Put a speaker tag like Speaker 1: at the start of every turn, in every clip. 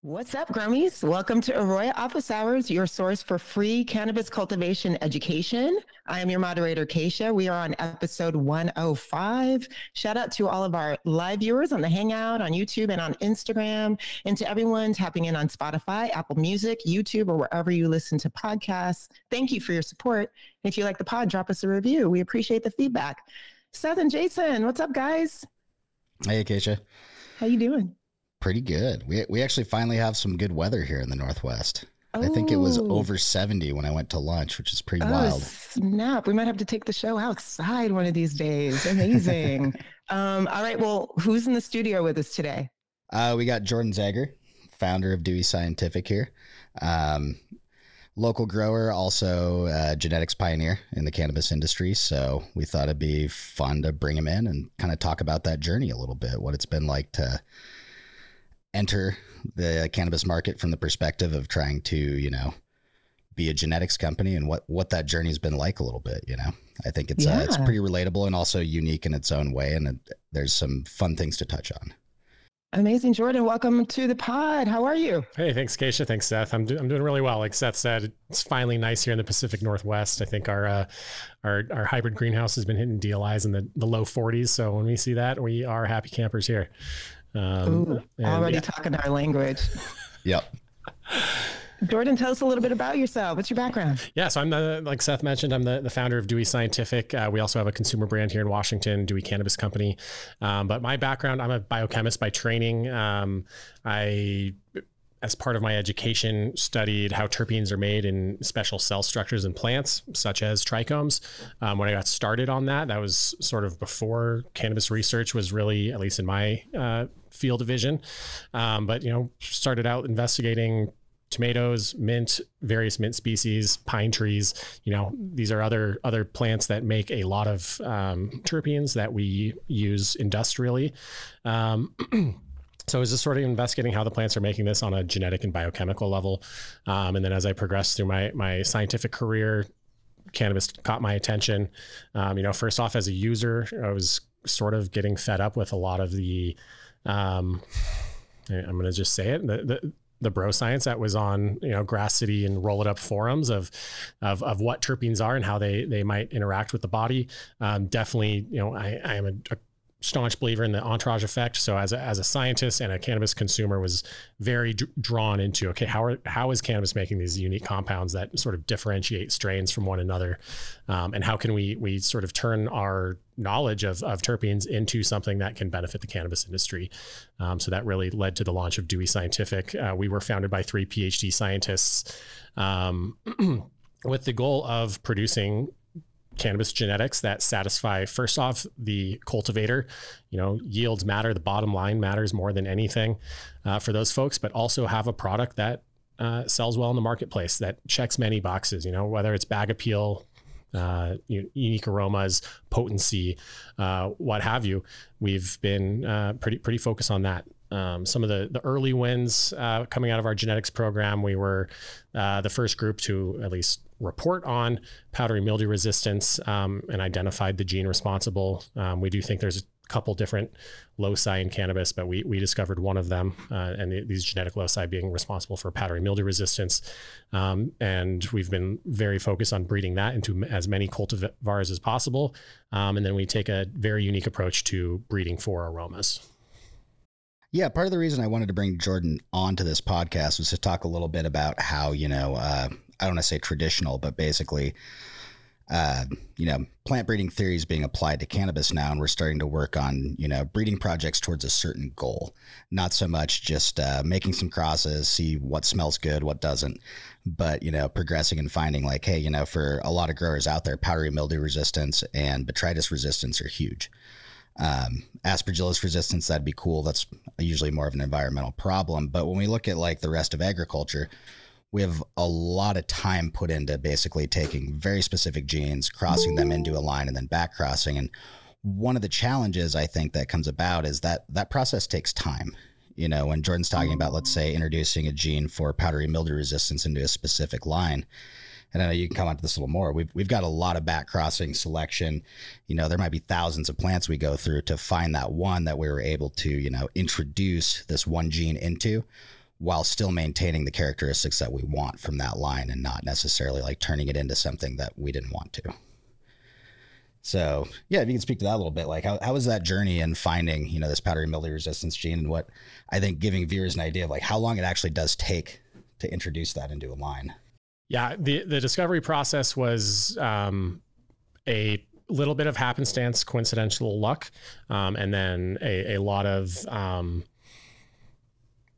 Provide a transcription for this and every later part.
Speaker 1: What's up, Grummies? Welcome to Arroyo Office Hours, your source for free cannabis cultivation education. I am your moderator, Kaisha. We are on episode 105. Shout out to all of our live viewers on the Hangout, on YouTube, and on Instagram, and to everyone tapping in on Spotify, Apple Music, YouTube, or wherever you listen to podcasts. Thank you for your support. If you like the pod, drop us a review. We appreciate the feedback. Seth and Jason, what's up, guys?
Speaker 2: Hey, Kaisha.
Speaker 1: How you doing?
Speaker 2: Pretty good. We actually finally have some good weather here in the Northwest. I think it was over 70 when I went to lunch, which is pretty wild.
Speaker 1: Snap. We might have to take the show outside one of these days. Amazing. All right. Well, who's in the studio with us today?
Speaker 2: We got Jordan Zager, founder of Dewey Scientific here. Local grower, also a genetics pioneer in the cannabis industry. So we thought it'd be fun to bring him in and kind of talk about that journey a little bit, what it's been like to enter the cannabis market from the perspective of trying to, be a genetics company and what that journey's been like a little bit, I think it's pretty relatable and also unique in its own way. And there's some fun things to touch on.
Speaker 1: Amazing. Jordan, welcome to the pod. How are you?
Speaker 3: Hey, thanks, Kaisha. Thanks, Seth. I'm doing really well. Like Seth said, it's finally nice here in the Pacific Northwest. I think our hybrid greenhouse has been hitting DLIs in the low 40s. So when we see that, we are happy campers here.
Speaker 1: Already talking our language.
Speaker 2: Yep.
Speaker 1: Jordan, tell us a little bit about yourself. What's your background?
Speaker 3: Yeah, so like Seth mentioned, I'm the founder of Dewey Scientific. We also have a consumer brand here in Washington, Dewey Cannabis Company. But my background, I'm a biochemist by training. As part of my education, studied how terpenes are made in special cell structures in plants, such as trichomes. When I got started on that was sort of before cannabis research was really, at least in my field of vision. But started out investigating tomatoes, mint, various mint species, pine trees. These are other plants that make a lot of terpenes that we use industrially. So I was just sort of investigating how the plants are making this on a genetic and biochemical level. And then as I progressed through my scientific career, cannabis caught my attention. First off, as a user, I was sort of getting fed up with a lot of the, I'm going to just say it, the bro science that was on, Grass City and Roll It Up forums of what terpenes are and how they might interact with the body. Definitely, I am a staunch believer in the entourage effect. So as a scientist and a cannabis consumer, was very drawn into, okay, how is cannabis making these unique compounds that sort of differentiate strains from one another? And how can we sort of turn our knowledge of terpenes into something that can benefit the cannabis industry? So that really led to the launch of Dewey Scientific. We were founded by 3 PhD scientists with the goal of producing cannabis genetics that satisfy, first off, the cultivator. Yields matter. The bottom line matters more than anything for those folks, but also have a product that sells well in the marketplace, that checks many boxes, whether it's bag appeal, unique aromas, potency, what have you. We've been pretty focused on that. Some of the early wins coming out of our genetics program, we were the first group to at least report on powdery mildew resistance and identified the gene responsible. We do think there's a couple different loci in cannabis, but we discovered one of them, and these genetic loci being responsible for powdery mildew resistance. And we've been very focused on breeding that into as many cultivars as possible. And then we take a very unique approach to breeding for aromas.
Speaker 2: Yeah, part of the reason I wanted to bring Jordan onto this podcast was to talk a little bit about how, I don't want to say traditional, but basically, plant breeding theory is being applied to cannabis now, and we're starting to work on, breeding projects towards a certain goal. Not so much just making some crosses, see what smells good, what doesn't, but, progressing and finding like, hey, for a lot of growers out there, powdery mildew resistance and botrytis resistance are huge. Aspergillus resistance, that'd be cool. That's usually more of an environmental problem. But when we look at like the rest of agriculture, we have a lot of time put into basically taking very specific genes, crossing them into a line and then back crossing. And one of the challenges I think that comes about is that process takes time. When Jordan's talking about, let's say, introducing a gene for powdery mildew resistance into a specific line, and I know you can come onto this a little more. We've got a lot of back crossing selection. There might be thousands of plants we go through to find that one that we were able to, introduce this one gene into. while still maintaining the characteristics that we want from that line and not necessarily like turning it into something that we didn't want to. So yeah, if you can speak to that a little bit, like how was that journey in finding, you know, this powdery mildew resistance gene, and what I think giving viewers an idea of like how long it actually does take to introduce that into a line.
Speaker 3: Yeah, the discovery process was a little bit of happenstance, coincidental luck, and then a lot of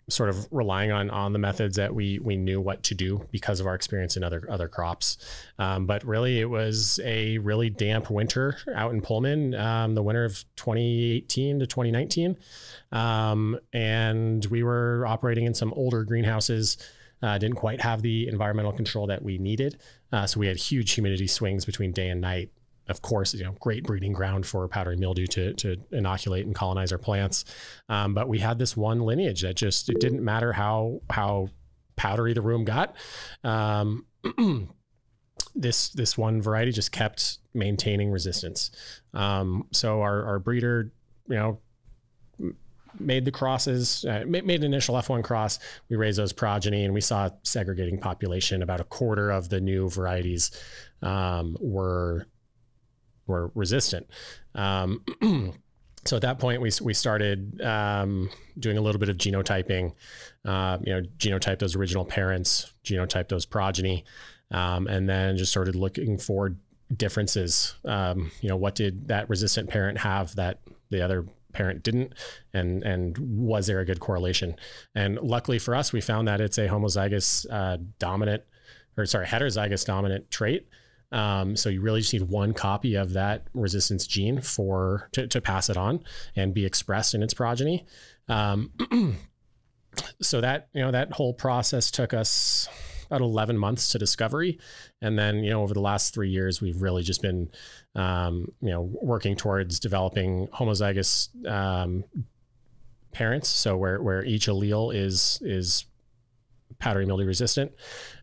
Speaker 3: sort of relying on the methods that we knew what to do because of our experience in other crops. But really, it was a really damp winter out in Pullman, the winter of 2018 to 2019. And we were operating in some older greenhouses, didn't quite have the environmental control that we needed. So we had huge humidity swings between day and night. Of course, you know, great breeding ground for powdery mildew to inoculate and colonize our plants. But we had this one lineage that just, it didn't matter how powdery the room got. This one variety just kept maintaining resistance. So our breeder, you know, made the crosses, made an initial F1 cross. We raised those progeny and we saw segregating population. About a quarter of the new varieties were resistant. So at that point, we started doing a little bit of genotyping, genotype those original parents, genotype those progeny, and then just started looking for differences. What did that resistant parent have that the other parent didn't, and was there a good correlation? And luckily for us, we found that it's a homozygous heterozygous dominant trait. So you really just need one copy of that resistance gene to pass it on and be expressed in its progeny. So that whole process took us about 11 months to discovery. And then, over the last 3 years, we've really just been, working towards developing homozygous parents. So where each allele is powdery mildew resistant,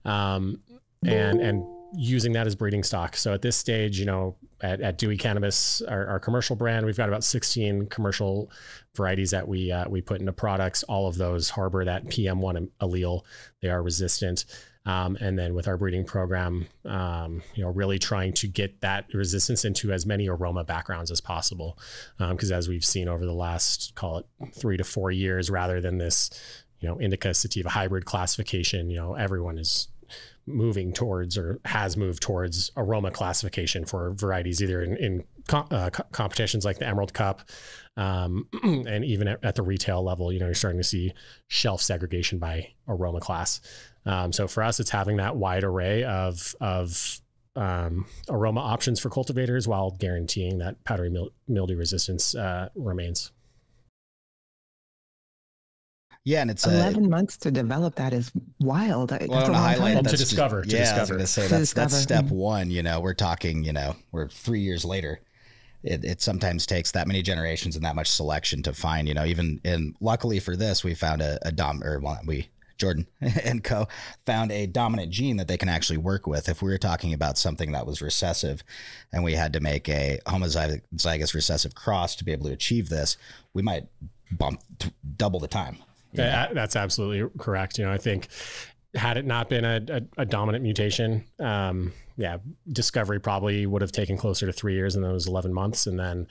Speaker 3: and using that as breeding stock. So at this stage, at Dewey Cannabis, our commercial brand, we've got about 16 commercial varieties that we put into products. All of those harbor that PM1 allele. They are resistant. And then with our breeding program, really trying to get that resistance into as many aroma backgrounds as possible. Because as we've seen over the last, call it 3 to 4 years, rather than this, indica sativa hybrid classification, everyone is moving towards or has moved towards aroma classification for varieties, either in competitions like the Emerald Cup, and even at the retail level, you're starting to see shelf segregation by aroma class. So for us, it's having that wide array of aroma options for cultivators while guaranteeing that powdery mildew resistance remains.
Speaker 2: Yeah, and it's
Speaker 1: 11 months to develop that is wild. That's a long time.
Speaker 3: To discover.
Speaker 2: I was going to say that's step one. We're talking, we're 3 years later. It sometimes takes that many generations and that much selection to find, luckily for this, we found Jordan and co found a dominant gene that they can actually work with. If we were talking about something that was recessive and we had to make a homozygous recessive cross to be able to achieve this, we might bump double the time.
Speaker 3: Yeah, that's absolutely correct. I think had it not been a dominant mutation, discovery probably would have taken closer to 3 years, and those 11 months. And then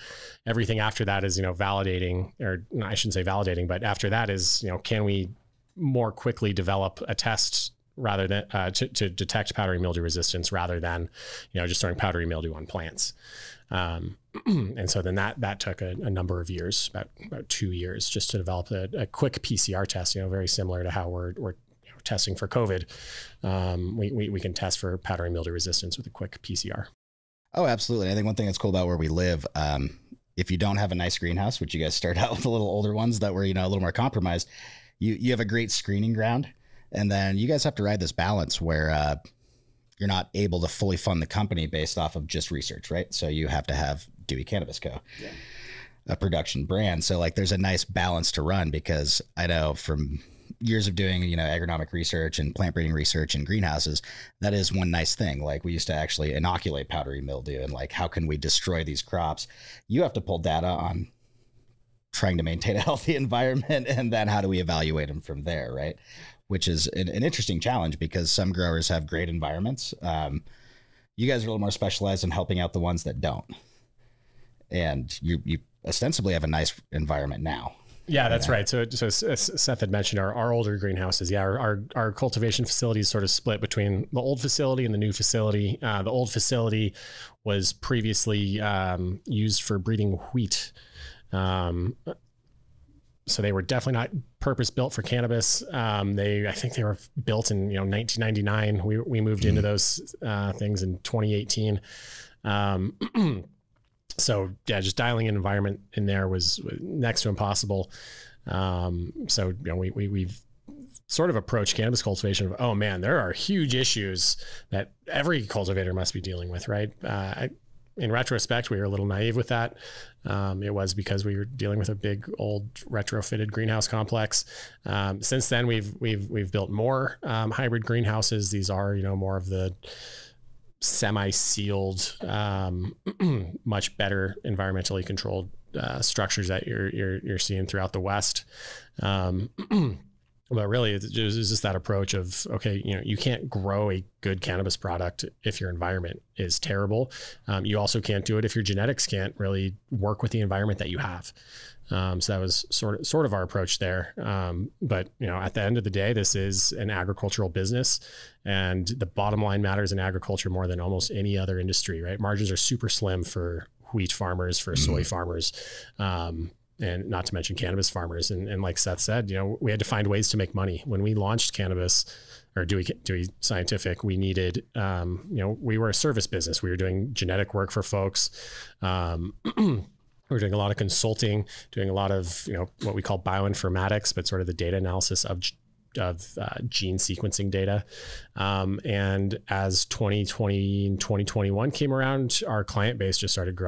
Speaker 3: everything after that is, validating, or no, I shouldn't say validating, but after that is, can we more quickly develop a test rather than to detect powdery mildew resistance rather than, just throwing powdery mildew on plants. And so then that took a number of years, about 2 years, just to develop a quick PCR test, very similar to how we're testing for COVID. We can test for powdery mildew resistance with a quick PCR.
Speaker 2: Oh, absolutely. I think one thing that's cool about where we live, if you don't have a nice greenhouse, which you guys start out with the little older ones that were, a little more compromised, you have a great screening ground. And then you guys have to ride this balance where you're not able to fully fund the company based off of just research, right? So you have to have Dewey Cannabis Co., a production brand. So there's a nice balance to run, because I know from years of doing, agronomic research and plant breeding research in greenhouses, that is one nice thing. We used to actually inoculate powdery mildew and how can we destroy these crops? You have to pull data on trying to maintain a healthy environment, and then how do we evaluate them from there, right? Which is an interesting challenge because some growers have great environments. You guys are a little more specialized in helping out the ones that don't. And you ostensibly have a nice environment now.
Speaker 3: Yeah, that's right. So Seth had mentioned our older greenhouses. Yeah, our cultivation facility is sort of split between the old facility and the new facility. The old facility was previously used for breeding wheat. So they were definitely not purpose built for cannabis. I think they were built in 1999. We moved into those things in 2018. So yeah, just dialing an environment in there was next to impossible. So we've sort of approached cannabis cultivation of, oh man, there are huge issues that every cultivator must be dealing with, right? In retrospect, we were a little naive with that. It was because we were dealing with a big old retrofitted greenhouse complex. Since then, we've built more hybrid greenhouses. These are more of the semi-sealed, much better environmentally controlled structures that you're seeing throughout the West. But really, it's just that approach of, okay, you can't grow a good cannabis product if your environment is terrible. You also can't do it if your genetics can't really work with the environment that you have. So that was sort of our approach there. But at the end of the day, this is an agricultural business, and the bottom line matters in agriculture more than almost any other industry, right? Margins are super slim for wheat farmers, for soy farmers. And not to mention cannabis farmers. And like Seth said, we had to find ways to make money. When we launched cannabis or Dewey Scientific, we needed, we were a service business. We were doing genetic work for folks. We were doing a lot of consulting, doing a lot of, what we call bioinformatics, but sort of the data analysis of gene sequencing data. And as 2020 and 2021 came around, our client base just started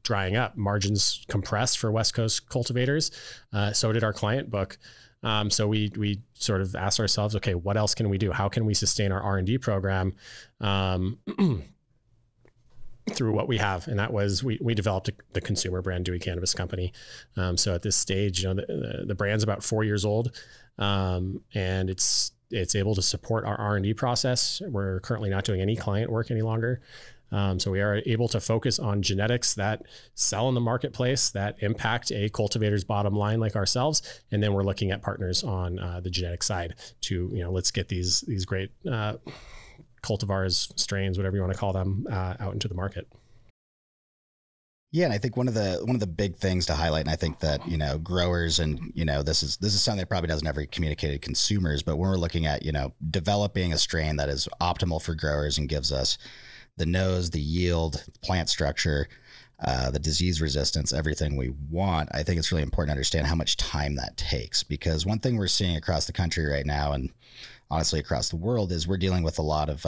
Speaker 3: drying up. Margins compressed for West Coast cultivators. So did our client book. So we sort of asked ourselves, okay, what else can we do? How can we sustain our R&D program through what we have? And that was, we developed the consumer brand Dewey Cannabis Company. So at this stage, the brand's about 4 years old, and it's able to support our R&D process. We're currently not doing any client work any longer. So we are able to focus on genetics that sell in the marketplace, that impact a cultivator's bottom line like ourselves. And then we're looking at partners on the genetic side to, let's get these great cultivars, strains, whatever you want to call them, out into the market.
Speaker 2: Yeah, and I think one of the big things to highlight, and I think that growers, and this is something that probably doesn't ever communicate to consumers, but when we're looking at developing a strain that is optimal for growers and gives us the nose, the yield, the plant structure, the disease resistance, everything we want, I think it's really important to understand how much time that takes. Because one thing we're seeing across the country right now, and honestly across the world, is we're dealing with a lot of,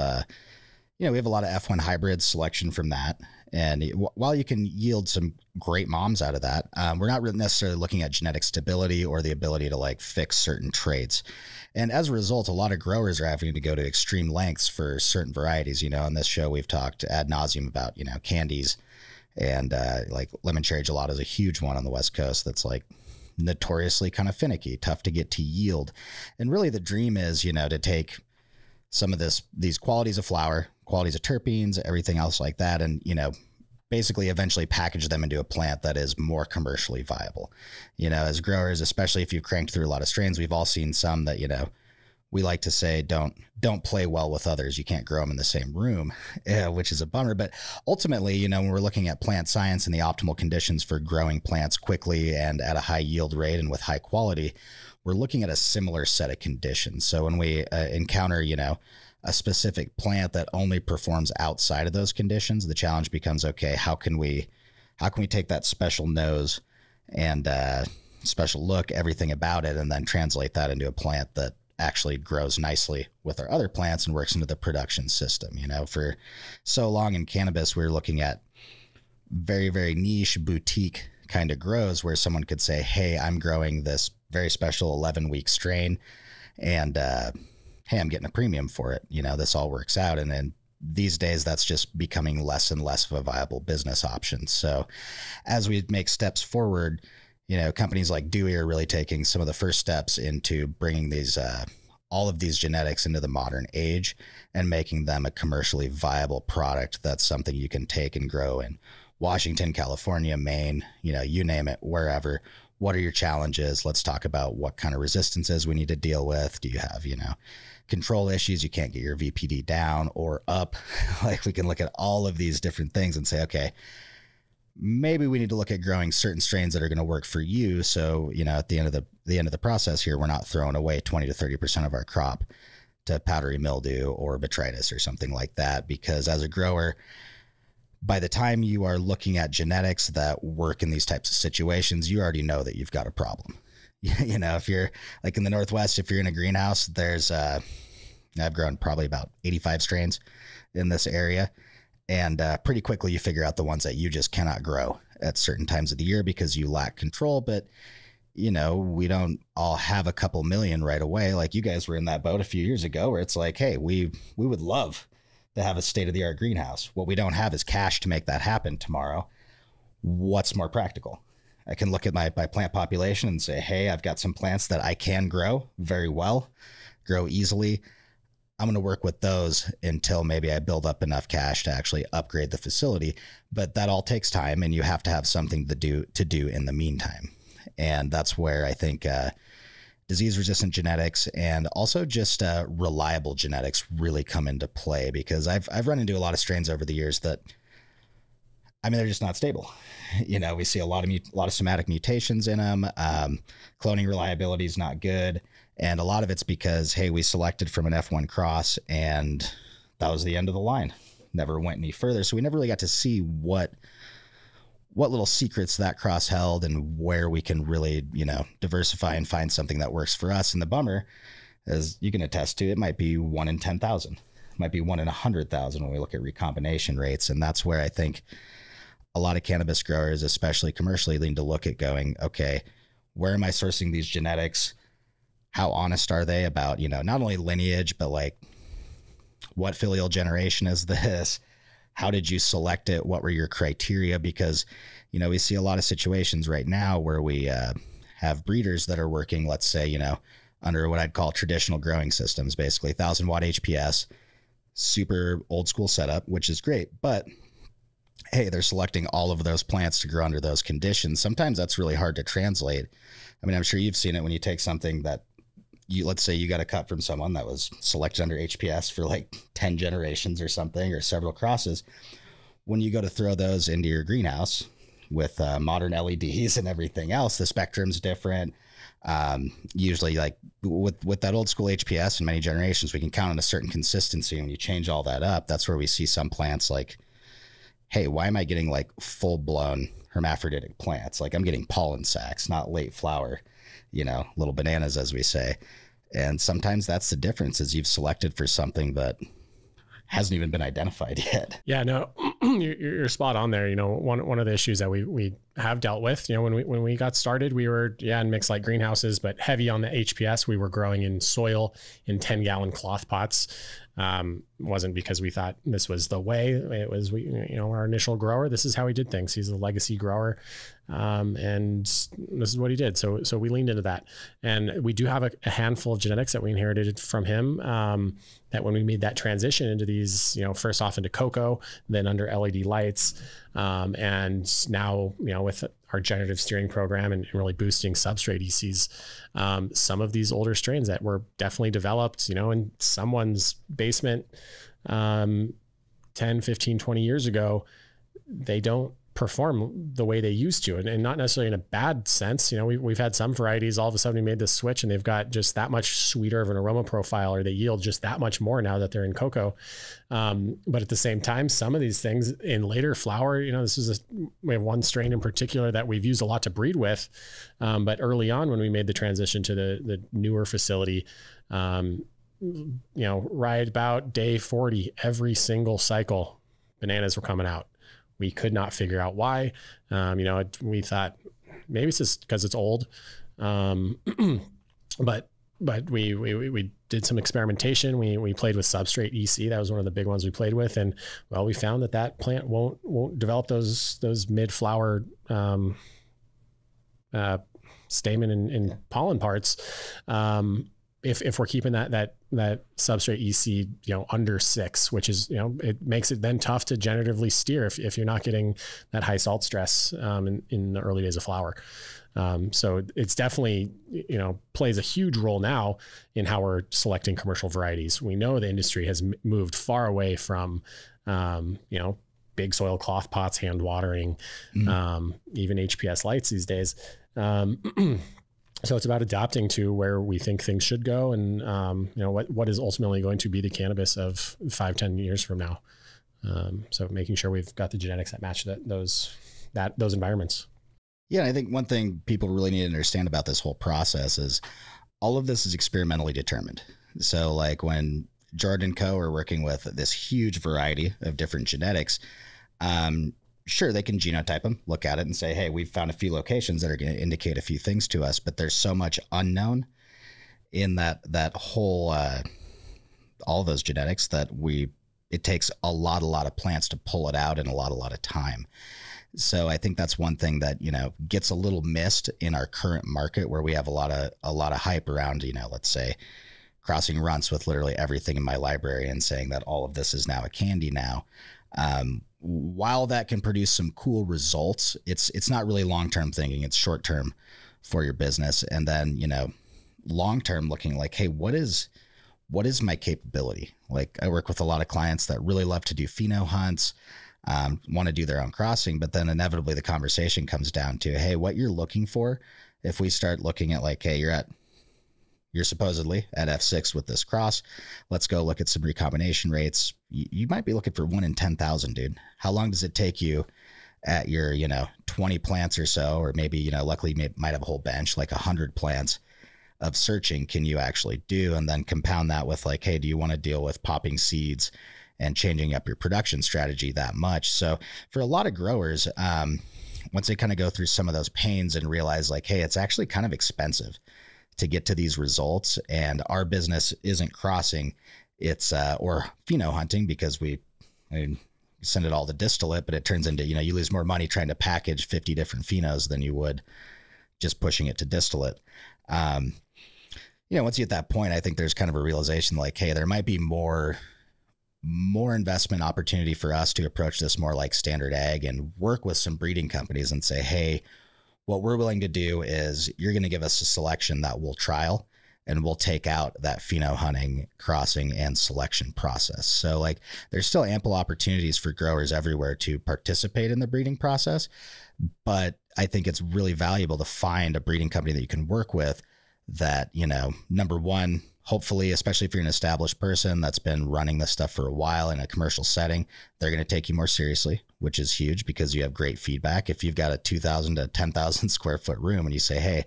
Speaker 2: we have a lot of F1 hybrid selection from that. And while you can yield some great moms out of that, we're not really necessarily looking at genetic stability or the ability to fix certain traits. And as a result, a lot of growers are having to go to extreme lengths for certain varieties. On this show, we've talked ad nauseum about, candies, and lemon cherry gelato is a huge one on the West Coast that's notoriously kind of finicky, tough to get to yield. And really the dream is, to take some of these qualities of flower, qualities of terpenes, everything else like that, and, basically eventually package them into a plant that is more commercially viable. As growers, especially if you've cranked through a lot of strains, we've all seen some that, we like to say, don't play well with others. You can't grow them in the same room, which is a bummer. But ultimately, when we're looking at plant science and the optimal conditions for growing plants quickly and at a high yield rate and with high quality, we're looking at a similar set of conditions. So when we encounter, a specific plant that only performs outside of those conditions, the challenge becomes, okay, how can we take that special nose and special look, everything about it, and then translate that into a plant that actually grows nicely with our other plants and works into the production system. For so long in cannabis, we were looking at very, very niche boutique kind of grows where someone could say, hey, I'm growing this very special 11-week strain, and hey, I'm getting a premium for it. This all works out. And then these days, that's just becoming less and less of a viable business option. So as we make steps forward, companies like Dewey are really taking some of the first steps into bringing these, all of these genetics into the modern age and making them a commercially viable product. That's something you can take and grow in Washington, California, Maine, you name it, wherever. What are your challenges? Let's talk about what kind of resistances we need to deal with. Do you have, control issues? You can't get your VPD down or up. Like, we can look at all of these different things and say, okay, maybe we need to look at growing certain strains that are going to work for you. So, at the end of the process here, we're not throwing away 20 to 30% of our crop to powdery mildew or botrytis or something like that. Because as a grower, by the time you are looking at genetics that work in these types of situations, you already know that you've got a problem. If you're like in the Northwest, if you're in a greenhouse, there's I've grown probably about 85 strains in this area. And pretty quickly you figure out the ones that you just cannot grow at certain times of the year because you lack control. But, we don't all have a couple million right away. Like, you guys were in that boat a few years ago where it's like, hey, we would love to have a state-of-the-art greenhouse. What we don't have is cash to make that happen tomorrow. What's more practical? I can look at my plant population and say, hey, I've got some plants that I can grow very well, grow easily. I'm going to work with those until maybe I build up enough cash to actually upgrade the facility. But that all takes time, and you have to have something to do in the meantime. And that's where I think disease-resistant genetics and also just reliable genetics really come into play, because I've run into a lot of strains over the years that, they're just not stable. We see a lot of somatic mutations in them. Cloning reliability is not good. And a lot of it's because, hey, we selected from an F1 cross and that was the end of the line. Never went any further. So we never really got to see what little secrets that cross held and where we can really, diversify and find something that works for us. And the bummer, as you can attest to, it might be 1 in 10,000. It might be 1 in 100,000 when we look at recombination rates. And that's where I think a lot of cannabis growers, especially commercially, need to look at going, okay, where am I sourcing these genetics? How honest are they about, not only lineage, but like, what filial generation is this? How did you select it? What were your criteria? Because, we see a lot of situations right now where we have breeders that are working, let's say, under what I'd call traditional growing systems, basically 1,000 watt HPS, super old school setup, which is great. But hey, they're selecting all of those plants to grow under those conditions. Sometimes that's really hard to translate. I'm sure you've seen it when you take something that let's say you got a cut from someone that was selected under HPS for like 10 generations or something, or several crosses. When you go to throw those into your greenhouse with modern LEDs and everything else, the spectrum's different. Usually, like with that old school HPS and many generations, we can count on a certain consistency. When you change all that up, that's where we see some plants like, hey, why am I getting like full blown hermaphroditic plants? Like, I'm getting pollen sacs, not late flower, little bananas, as we say. And sometimes that's the difference, is you've selected for something that hasn't even been identified yet.
Speaker 3: Yeah, no, you're spot on there. One of the issues that we have dealt with, when we got started, we were, in mixed light greenhouses, but heavy on the HPS. We were growing in soil in 10-gallon cloth pots. Wasn't because we thought this was the way. It was, our initial grower, this is how he did things. He's a legacy grower. And this is what he did. So we leaned into that. And we do have a handful of genetics that we inherited from him, that when we made that transition into these, first off into cocoa, then under LED lights, and now, with our generative steering program and really boosting substrate ECs, some of these older strains that were definitely developed, in someone's basement, 10, 15, 20 years ago, they don't perform the way they used to, and not necessarily in a bad sense. We've had some varieties, all of a sudden we made this switch and they've got just that much sweeter of an aroma profile, or they yield just that much more now that they're in cocoa. But at the same time, some of these things in later flower, we have one strain in particular that we've used a lot to breed with. But early on, when we made the transition to the newer facility, right about day 40, every single cycle, bananas were coming out. We could not figure out why. We thought maybe it's just because it's old. But we did some experimentation. We played with substrate EC. That was one of the big ones we played with. And well, we found that plant won't develop those mid flower stamen and pollen parts. If we're keeping that substrate EC, under 6, which is, it makes it then tough to generatively steer if you're not getting that high salt stress in the early days of flower. So it's definitely, plays a huge role now in how we're selecting commercial varieties. We know the industry has moved far away from, big soil cloth pots, hand watering, even HPS lights these days. So it's about adapting to where we think things should go, and what is ultimately going to be the cannabis of 5-10 years from now. So making sure we've got the genetics that match those environments.
Speaker 2: Yeah, I think one thing people really need to understand about this whole process is all of this is experimentally determined. So like when Jordan and Co. are working with this huge variety of different genetics, sure, they can genotype them, look at it and say, hey, we've found a few locations that are going to indicate a few things to us, but there's so much unknown in that whole, all those genetics that it takes a lot of plants to pull it out in a lot of time. So I think that's one thing that, gets a little missed in our current market, where we have a lot of hype around, let's say crossing runts with literally everything in my library and saying that all of this is now a candy now. While that can produce some cool results, it's not really long-term thinking. It's short-term for your business. And then, long-term looking like, hey, what is my capability? Like I work with a lot of clients that really love to do pheno hunts, want to do their own crossing, but then inevitably the conversation comes down to, hey, what you're looking for. If we start looking at like, hey, you're supposedly at F6 with this cross. Let's go look at some recombination rates. You might be looking for 1 in 10,000, dude. How long does it take you at your, 20 plants or so, or maybe, luckily you might have a whole bench, like 100 plants of searching can you actually do? And then compound that with like, hey, do you want to deal with popping seeds and changing up your production strategy that much? So for a lot of growers, once they kind of go through some of those pains and realize like, hey, it's actually kind of expensive to get to these results, and our business isn't crossing, it's or pheno hunting, because we send it all to distillate, but it turns into, you lose more money trying to package 50 different phenos than you would just pushing it to distillate. Once you hit that point, I think there's kind of a realization like, hey, there might be more investment opportunity for us to approach this more like standard ag and work with some breeding companies and say, hey, what we're willing to do is you're going to give us a selection that we'll trial, and we'll take out that pheno hunting, crossing, and selection process. So like there's still ample opportunities for growers everywhere to participate in the breeding process. But I think it's really valuable to find a breeding company that you can work with that, number one, hopefully, especially if you're an established person that's been running this stuff for a while in a commercial setting, they're going to take you more seriously, which is huge because you have great feedback. If you've got a 2,000 to 10,000 square foot room and you say, hey,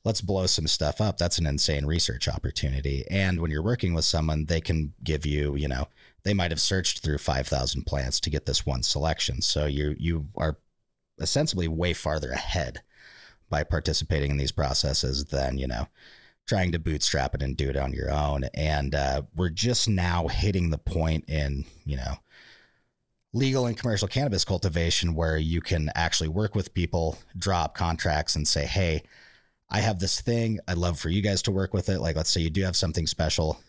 Speaker 2: let's blow some stuff up, that's an insane research opportunity. And when you're working with someone, they can give you, they might have searched through 5,000 plants to get this one selection. So you are ostensibly way farther ahead by participating in these processes than, trying to bootstrap it and do it on your own. And we're just now hitting the point in, legal and commercial cannabis cultivation where you can actually work with people, drop contracts and say, hey, I have this thing. I'd love for you guys to work with it. Like, let's say you do have something special.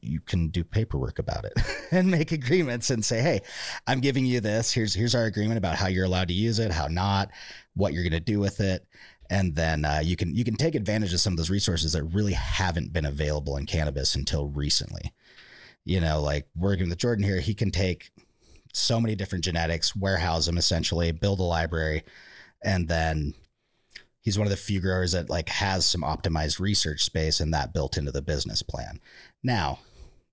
Speaker 2: You can do paperwork about it and make agreements and say, hey, I'm giving you this. Here's our agreement about how you're allowed to use it, how not, what you're going to do with it. And then you can take advantage of some of those resources that really haven't been available in cannabis until recently. Like working with Jordan here, he can take so many different genetics, warehouse them essentially, build a library, and then he's one of the few growers that like has some optimized research space and that built into the business plan. Now,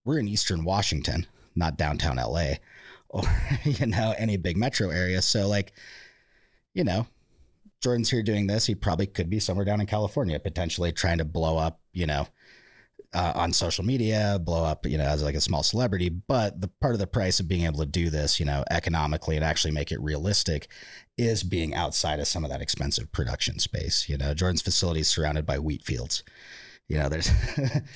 Speaker 2: we're in Eastern Washington, not downtown LA or, any big metro area. So like, Jordan's here doing this. He probably could be somewhere down in California, potentially trying to blow up, on social media, blow up, as like a small celebrity. But the part of the price of being able to do this, economically and actually make it realistic is being outside of some of that expensive production space. Jordan's facility is surrounded by wheat fields. there's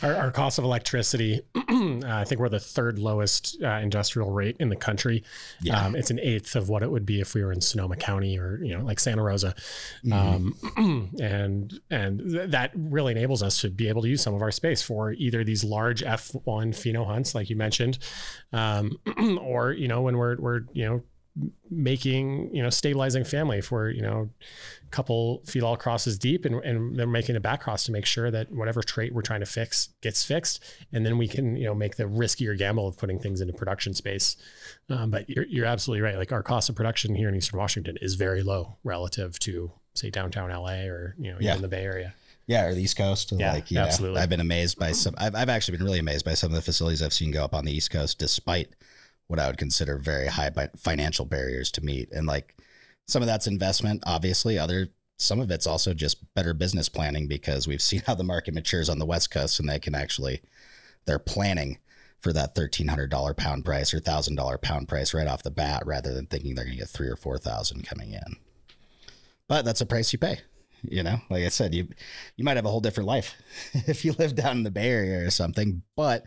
Speaker 3: our cost of electricity. I think we're the third lowest industrial rate in the country.
Speaker 2: Yeah.
Speaker 3: It's an eighth of what it would be if we were in Sonoma County or, like Santa Rosa. And that really enables us to be able to use some of our space for either these large F1 pheno hunts, like you mentioned, or, when we're making, stabilizing family for, couple phenol crosses deep and they're making a back cross to make sure that whatever trait we're trying to fix gets fixed. And then we can, make the riskier gamble of putting things into production space. But you're absolutely right. Like our cost of production here in Eastern Washington is very low relative to say downtown LA or, even the Bay Area.
Speaker 2: Yeah. Or the East Coast.
Speaker 3: Yeah, absolutely.
Speaker 2: I've been amazed by I've actually been really amazed by some of the facilities I've seen go up on the East Coast, despite what I would consider very high financial barriers to meet. And like some of that's investment, obviously. Some of it's also just better business planning, because we've seen how the market matures on the West Coast, and they're planning for that $1,300 pound price or $1,000 pound price right off the bat, rather than thinking they're going to get 3,000 or 4,000 coming in. But that's a price you pay. Like I said, you might have a whole different life if you live down in the Bay Area or something, but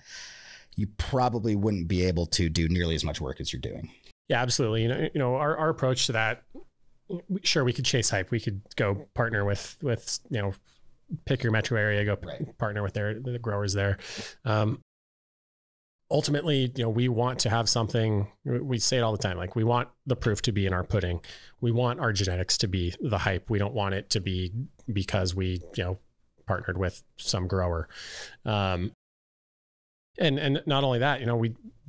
Speaker 2: you probably wouldn't be able to do nearly as much work as you're doing.
Speaker 3: Yeah, absolutely. Our approach to that, sure, we could chase hype. We could go partner with pick your metro area, go partner with the growers there. Ultimately, we want to have something, we say it all the time, like we want the proof to be in our pudding. We want our genetics to be the hype. We don't want it to be because we, partnered with some grower. And not only that,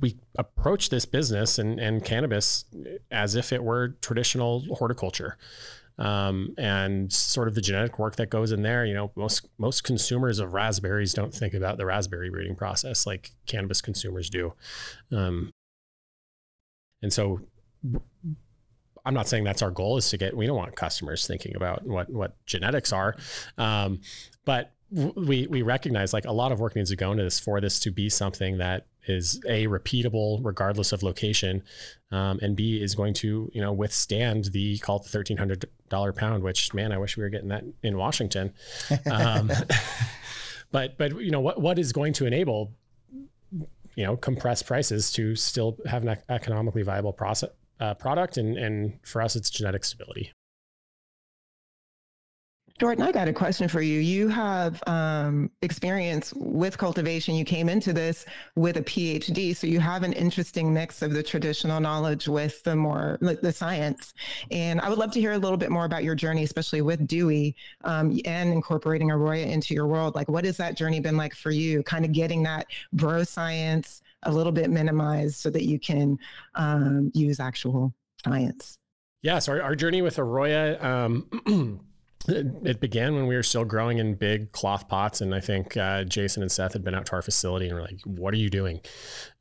Speaker 3: we approach this business and cannabis as if it were traditional horticulture. And sort of the genetic work that goes in there, most consumers of raspberries don't think about the raspberry breeding process like cannabis consumers do. And so I'm not saying that's our goal is we don't want customers thinking about what genetics are. But we recognize like a lot of work needs to go into this for this to be something that is A, repeatable regardless of location, and B, is going to withstand the $1,300 pound, which, man, I wish we were getting that in Washington. But what is going to enable compressed prices to still have an economically viable product, and for us it's genetic stability.
Speaker 1: Jordan, I got a question for you. You have experience with cultivation. You came into this with a PhD, so you have an interesting mix of the traditional knowledge with the more the science. And I would love to hear a little bit more about your journey, especially with Dewey and incorporating Arroyo into your world. Like, what has that journey been like for you? Kind of getting that bro science a little bit minimized so that you can use actual science.
Speaker 3: Yeah, so our journey with Arroyo, it began when we were still growing in big cloth pots. And I think Jason and Seth had been out to our facility and were like, what are you doing?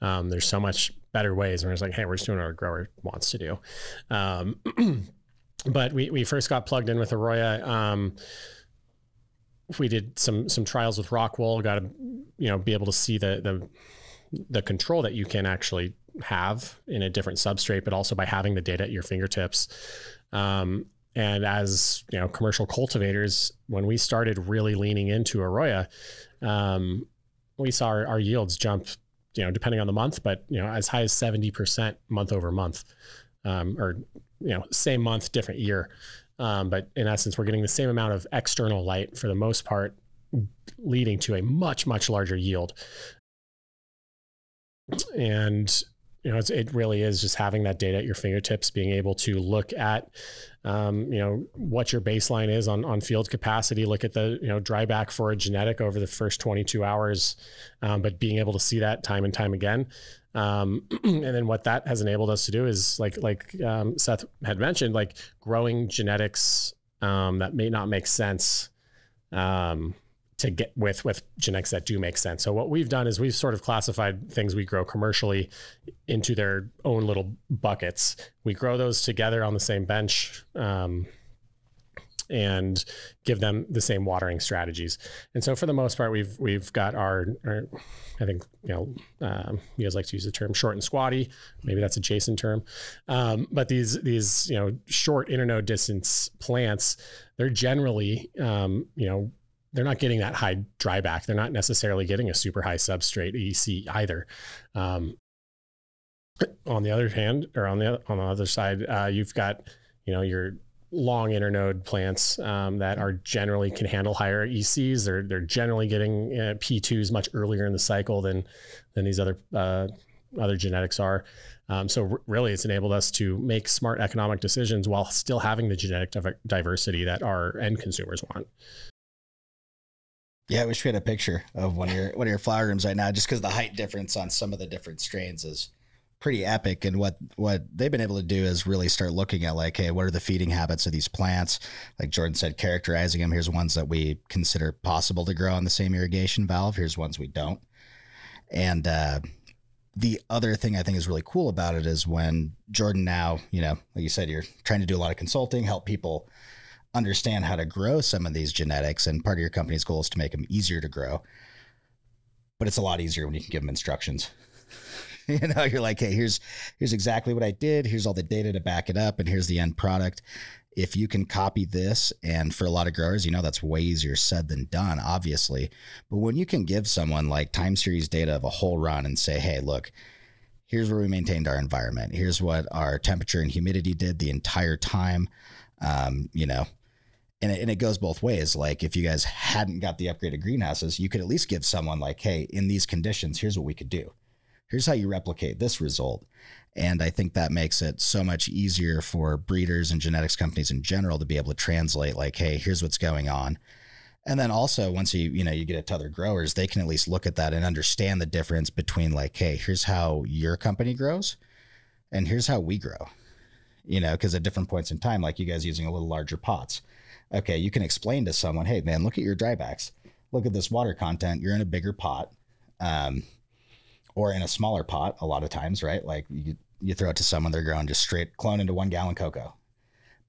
Speaker 3: There's so much better ways. And we're just like, hey, we're just doing what our grower wants to do. But we first got plugged in with Arroyo. We did some trials with rock wool, got to be able to see the control that you can actually have in a different substrate, but also by having the data at your fingertips. And as commercial cultivators, when we started really leaning into Arroyo, we saw our yields jump, depending on the month, but as high as 70% month over month, or same month, different year. But in essence, we're getting the same amount of external light for the most part, leading to a much, much larger yield. And it really is just having that data at your fingertips, being able to look at, what your baseline is on field capacity, look at the, dry back for a genetic over the first 22 hours, but being able to see that time and time again. And then what that has enabled us to do is like Seth had mentioned, like growing genetics that may not make sense to get with genetics that do make sense. So what we've done is we've sort of classified things we grow commercially into their own little buckets. We grow those together on the same bench and give them the same watering strategies. And so for the most part, we've got our I think, you guys like to use the term short and squatty. Maybe that's a Jason term. But these short internode distance plants, they're generally, they're not getting that high dryback. They're not necessarily getting a super high substrate EC either. On the other hand, or on the other side, you've got, your long internode plants that are generally can handle higher ECs. They're generally getting P2s much earlier in the cycle than these other genetics are. So really, it's enabled us to make smart economic decisions while still having the genetic diversity that our end consumers want.
Speaker 2: Yeah, I wish we had a picture of one of your flower rooms right now, just because the height difference on some of the different strains is pretty epic. And what they've been able to do is really start looking at like, hey, what are the feeding habits of these plants? Like Jordan said, characterizing them. Here's ones that we consider possible to grow on the same irrigation valve. Here's ones we don't. And the other thing I think is really cool about it is when Jordan now, like you said, you're trying to do a lot of consulting, help people understand how to grow some of these genetics. And part of your company's goal is to make them easier to grow. But it's a lot easier when you can give them instructions. You're like, hey, here's exactly what I did. Here's all the data to back it up. And here's the end product. If you can copy this, and for a lot of growers, that's way easier said than done, obviously. But when you can give someone like time series data of a whole run and say, hey, look, here's where we maintained our environment. Here's what our temperature and humidity did the entire time, and it goes both ways. Like if you guys hadn't got the upgraded greenhouses, you could at least give someone like, hey, in these conditions, here's what we could do. Here's how you replicate this result. And I think that makes it so much easier for breeders and genetics companies in general to be able to translate like, hey, here's what's going on. And then also once you get it to other growers, they can at least look at that and understand the difference between like, hey, here's how your company grows and here's how we grow, because at different points in time, like you guys using a little larger pots. Okay, you can explain to someone, hey, man, look at your drybacks. Look at this water content. You're in a bigger pot. Or in a smaller pot a lot of times, right? Like you throw it to someone, they're growing just straight clone into 1 gallon cocoa.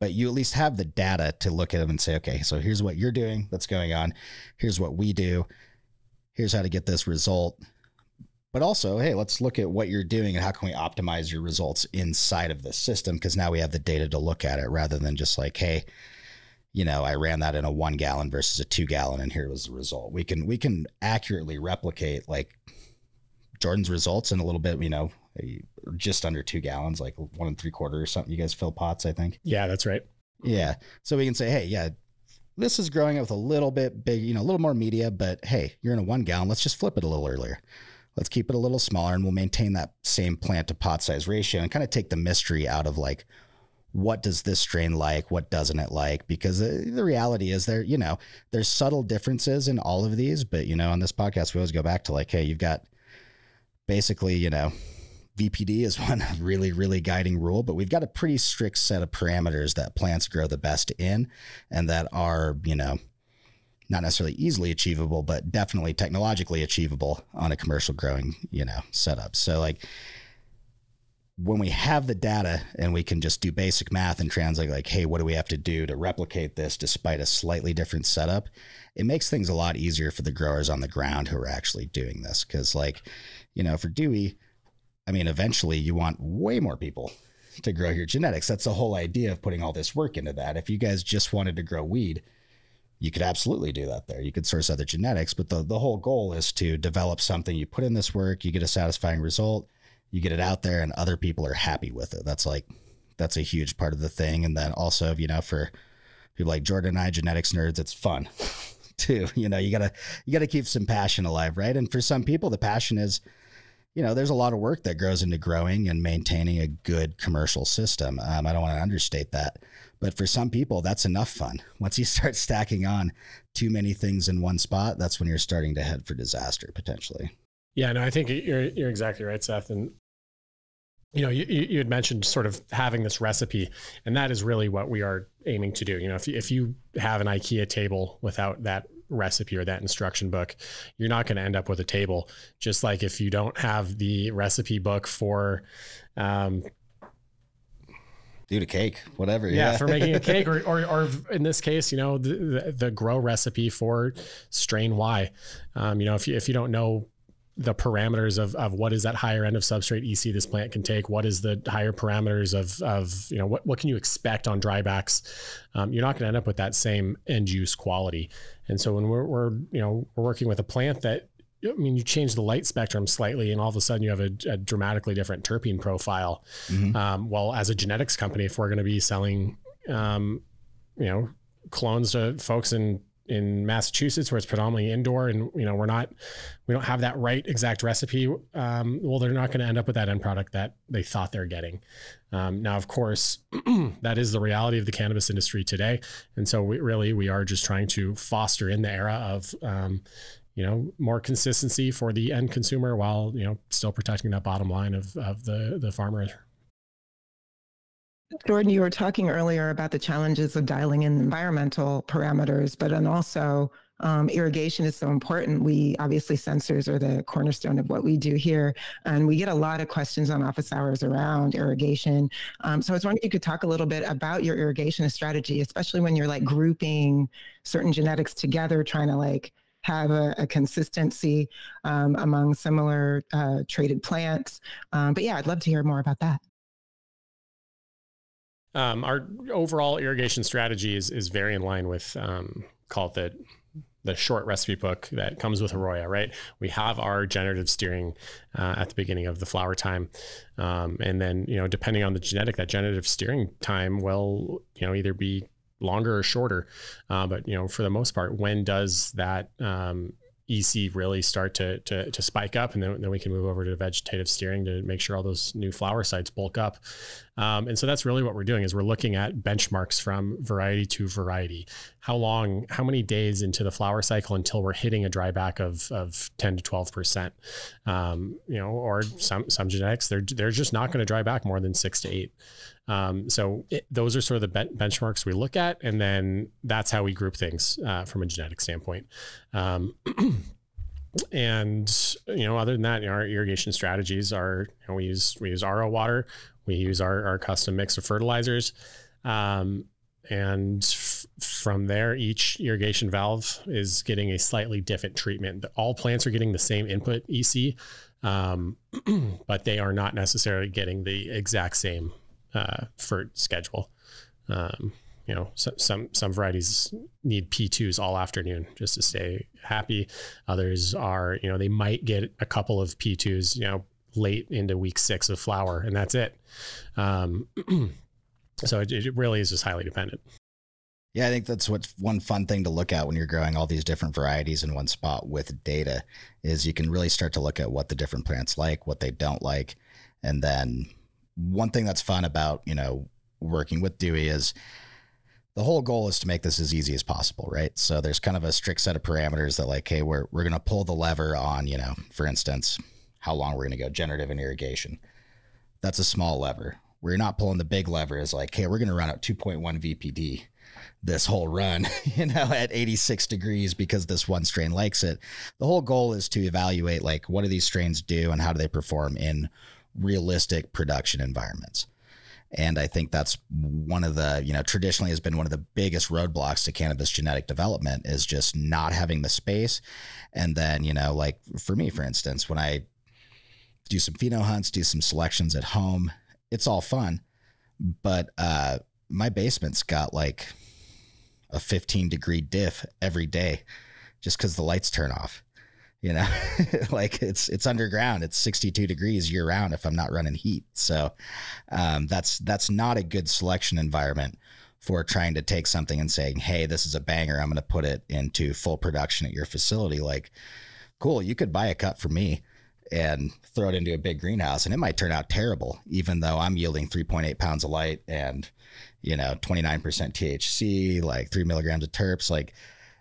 Speaker 2: But you at least have the data to look at them and say, okay, so here's what you're doing that's going on. Here's what we do. Here's how to get this result. But also, hey, let's look at what you're doing and how can we optimize your results inside of this system? Because now we have the data to look at it rather than just like, hey, I ran that in a 1 gallon versus a 2 gallon and here was the result. We can accurately replicate like Jordan's results in a little bit, just under 2 gallons, like 1 3/4 or something. You guys fill pots, I think.
Speaker 3: Yeah, that's right.
Speaker 2: Yeah. So we can say, hey, yeah, this is growing up with a little bit big, a little more media, but hey, you're in a 1 gallon. Let's just flip it a little earlier. Let's keep it a little smaller and we'll maintain that same plant to pot size ratio and kind of take the mystery out of like, what does this strain like? What doesn't it like? Because the reality is there's subtle differences in all of these, but on this podcast, we always go back to like, hey, you've got basically, VPD is one really, really guiding rule, but we've got a pretty strict set of parameters that plants grow the best in and that are, not necessarily easily achievable, but definitely technologically achievable on a commercial growing, setup. So like when we have the data and we can just do basic math and translate like, hey, what do we have to do to replicate this despite a slightly different setup? It makes things a lot easier for the growers on the ground who are actually doing this. Cause like, for Dewey, eventually you want way more people to grow your genetics. That's the whole idea of putting all this work into that. If you guys just wanted to grow weed, you could absolutely do that there. You could source other genetics, but the whole goal is to develop something. You put in this work, you get a satisfying result, you get it out there and other people are happy with it. That's a huge part of the thing. And then also, for people like Jordan and I, genetics nerds, it's fun too. You gotta keep some passion alive. Right. And for some people, the passion is, there's a lot of work that goes into growing and maintaining a good commercial system. I don't want to understate that, but for some people, that's enough fun. Once you start stacking on too many things in one spot, that's when you're starting to head for disaster potentially. Yeah, no,
Speaker 3: I think you're exactly right, Seth. And you had mentioned sort of having this recipe, and that is really what we are aiming to do. If you have an IKEA table without that recipe or that instruction book, you're not going to end up with a table. Just like if you don't have the recipe book for,
Speaker 2: dude, a cake, whatever.
Speaker 3: Yeah, for making a cake, or in this case, the grow recipe for strain Y. If you don't know the parameters of what is that higher end of substrate EC this plant can take, what is the higher parameters of you know, what can you expect on drybacks, you're not going to end up with that same end use quality. And so when we're working with a plant that, I mean, you change the light spectrum slightly and all of a sudden you have a dramatically different terpene profile. Well, as a genetics company, if we're going to be selling, clones to folks in Massachusetts where it's predominantly indoor and, we don't have that right exact recipe, well, they're not going to end up with that end product that they thought they're getting. Now, of course, that is the reality of the cannabis industry today. And so we are just trying to foster in the era of, more consistency for the end consumer while, still protecting that bottom line of the farmer.
Speaker 1: Jordan, you were talking earlier about the challenges of dialing in environmental parameters, but then also irrigation is so important. Obviously sensors are the cornerstone of what we do here. And we get a lot of questions on office hours around irrigation. So I was wondering if you could talk a little bit about your irrigation strategy, especially when you're like grouping certain genetics together, trying to like have a consistency among similar traded plants. But yeah, I'd love to hear more about that.
Speaker 3: Our overall irrigation strategy is very in line with, call it the short recipe book that comes with Arroyo, right? We have our generative steering at the beginning of the flower time. And then, depending on the genetic, that generative steering time will, either be longer or shorter. But, for the most part, when does that EC really start to spike up, and then we can move over to vegetative steering to make sure all those new flower sites bulk up. And so that's really what we're doing is we're looking at benchmarks from variety to variety. How many days into the flower cycle until we're hitting a dryback of 10 to 12%, or some genetics, they're just not going to dry back more than 6 to 8. So those are sort of the benchmarks we look at, and then that's how we group things from a genetic standpoint. And other than that, our irrigation strategies are we use RO water, we use our custom mix of fertilizers, and from there, each irrigation valve is getting a slightly different treatment. All plants are getting the same input EC, but they are not necessarily getting the exact same fert schedule. Some varieties need P2s all afternoon just to stay happy. Others are, they might get a couple of P2s, late into week 6 of flower, and that's it. So it really is just highly dependent.
Speaker 2: Yeah, I think that's what's one fun thing to look at when you're growing all these different varieties in one spot with data is you can really start to look at what the different plants like, what they don't like. And then one thing that's fun about, working with Dewey is the whole goal is to make this as easy as possible, right? So there's kind of a strict set of parameters that like, hey, we're going to pull the lever on, for instance, how long we're going to go generative in irrigation. That's a small lever. We're not pulling the big lever is like, hey, we're going to run out 2.1 VPD this whole run, at 86 degrees because this one strain likes it. The whole goal is to evaluate like, what do these strains do and how do they perform in realistic production environments? And I think that's one of the, traditionally has been one of the biggest roadblocks to cannabis genetic development is just not having the space. And then, like for me, for instance, when I do some pheno hunts, do some selections at home, it's all fun. But my basement's got like a 15-degree diff every day just because the lights turn off. Like it's underground. It's 62 degrees year round if I'm not running heat. So that's not a good selection environment for trying to take something and saying, hey, this is a banger. I'm going to put it into full production at your facility. Like, cool, you could buy a cut from me and throw it into a big greenhouse and it might turn out terrible, even though I'm yielding 3.8 pounds of light and, 29% THC, like 3 milligrams of terps. Like,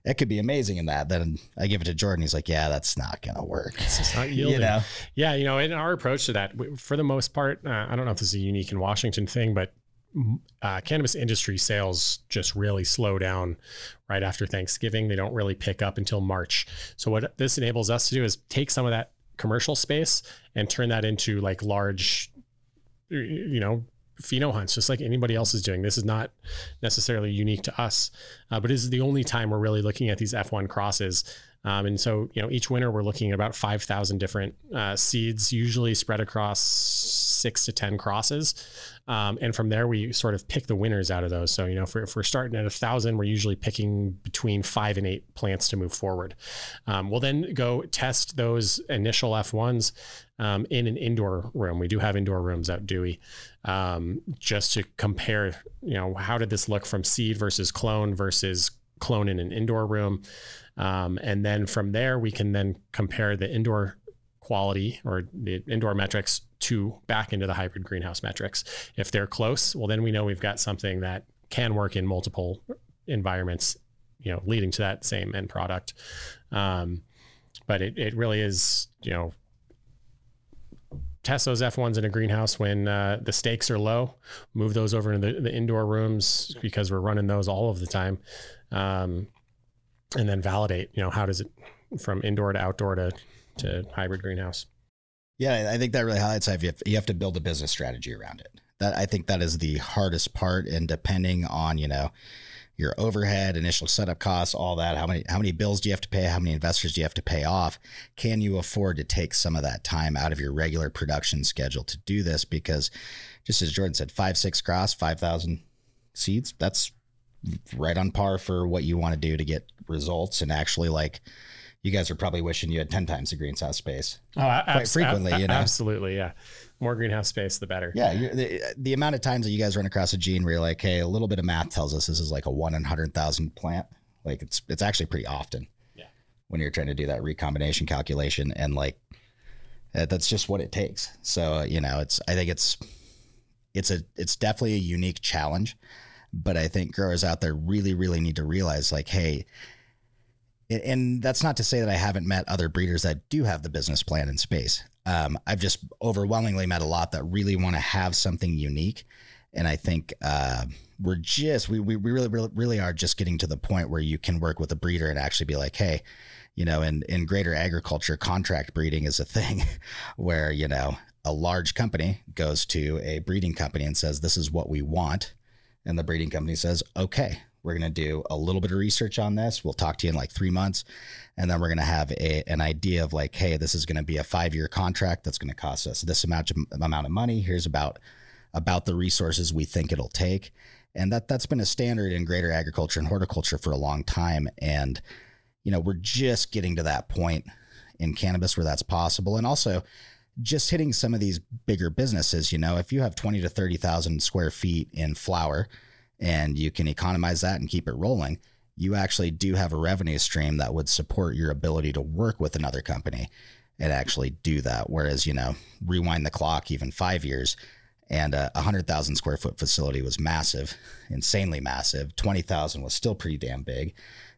Speaker 2: it could be amazing in that. Then I give it to Jordan. He's like, yeah, that's not going to work.
Speaker 3: It's just not yielding. Yeah. In our approach to that, for the most part, I don't know if this is a unique in Washington thing, but cannabis industry sales just really slow down right after Thanksgiving. They don't really pick up until March. So what this enables us to do is take some of that commercial space and turn that into like large, pheno hunts, just like anybody else is doing. This is not necessarily unique to us, but this is the only time we're really looking at these F1 crosses And so, each winter we're looking at about 5,000 different seeds, usually spread across 6 to 10 crosses. And from there, we sort of pick the winners out of those. So, if we're starting at 1,000, we're usually picking between 5 and 8 plants to move forward. We'll then go test those initial F1s in an indoor room. We do have indoor rooms at Dewey, just to compare, how did this look from seed versus clone in an indoor room. And then from there, we can then compare the indoor quality or the indoor metrics back into the hybrid greenhouse metrics. If they're close, well, then we know we've got something that can work in multiple environments, leading to that same end product. But it really is, test those F1s in a greenhouse when the stakes are low, move those over into the indoor rooms because we're running those all of the time. And then validate, how does it from indoor to outdoor to hybrid greenhouse?
Speaker 2: Yeah, I think that really highlights how you have to build a business strategy around it. I think that is the hardest part. And depending on, your overhead, initial setup costs, all that, how many bills do you have to pay? How many investors do you have to pay off? Can you afford to take some of that time out of your regular production schedule to do this? Because just as Jordan said, 5-6 cross, 5,000 seeds, that's right on par for what you want to do to get results. And actually, you guys are probably wishing you had 10 times the greenhouse space. Quite frequently,
Speaker 3: Absolutely, yeah. More greenhouse space, the better.
Speaker 2: Yeah, the amount of times that you guys run across a gene where you're like, hey, a little bit of math tells us this is like a 1 in 100,000 plant. It's actually pretty often. Yeah. When you're trying to do that recombination calculation, and that's just what it takes. So I think it's definitely a unique challenge. But I think growers out there really, really need to realize hey, and that's not to say that I haven't met other breeders that do have the business plan in space. I've just overwhelmingly met a lot that really want to have something unique. And I think we really are just getting to the point where you can work with a breeder and actually be like, hey, in greater agriculture, contract breeding is a thing where, a large company goes to a breeding company and says, this is what we want. And the breeding company says, okay, we're going to do a little bit of research on this. We'll talk to you in 3 months. And then we're going to have an idea of hey, this is going to be a 5-year contract that's going to cost us this amount of money. Here's about the resources we think it'll take. And that's been a standard in greater agriculture and horticulture for a long time. And, we're just getting to that point in cannabis where that's possible. And also just hitting some of these bigger businesses, if you have 20 to 30,000 square feet in flower and you can economize that and keep it rolling, you actually do have a revenue stream that would support your ability to work with another company and actually do that. Whereas, rewind the clock even 5 years and a 100,000 square foot facility was massive, insanely massive. 20,000 was still pretty damn big.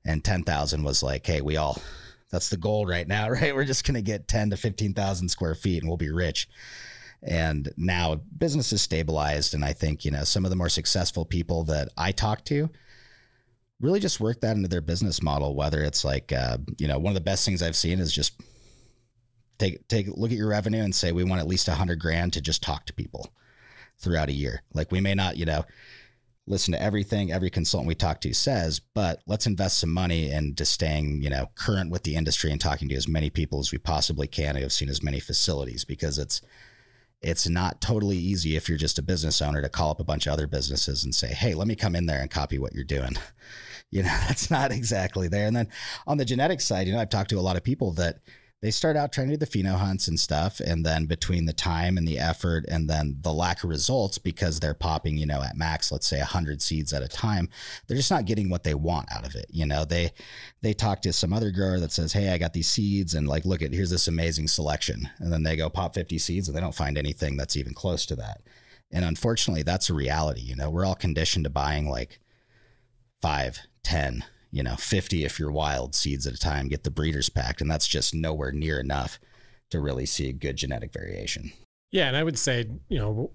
Speaker 2: And 10,000 was hey, that's the goal right now, right? We're just going to get 10 to 15,000 square feet and we'll be rich. And now business is stabilized. And I think, some of the more successful people that I talk to really just work that into their business model, whether it's one of the best things I've seen is just take a look at your revenue and say, we want at least $100,000 to just talk to people throughout a year. We may not, listen to everything every consultant we talk to says, but let's invest some money into staying, current with the industry and talking to as many people as we possibly can and have seen as many facilities, because it's not totally easy if you're just a business owner to call up a bunch of other businesses and say, hey, let me come in there and copy what you're doing. That's not exactly there. And then on the genetic side, I've talked to a lot of people that they start out trying to do the pheno hunts and stuff. And then between the time and the effort and then the lack of results, because they're popping, at max, let's say 100 seeds at a time, they're just not getting what they want out of it. They talk to some other grower that says, hey, I got these seeds and look here's this amazing selection. And then they go pop 50 seeds and they don't find anything that's even close to that. And unfortunately, that's a reality. We're all conditioned to buying 5, 10, 50 if you're wild seeds at a time, get the breeders packed. And that's just nowhere near enough to really see a good genetic variation.
Speaker 3: Yeah. And I would say,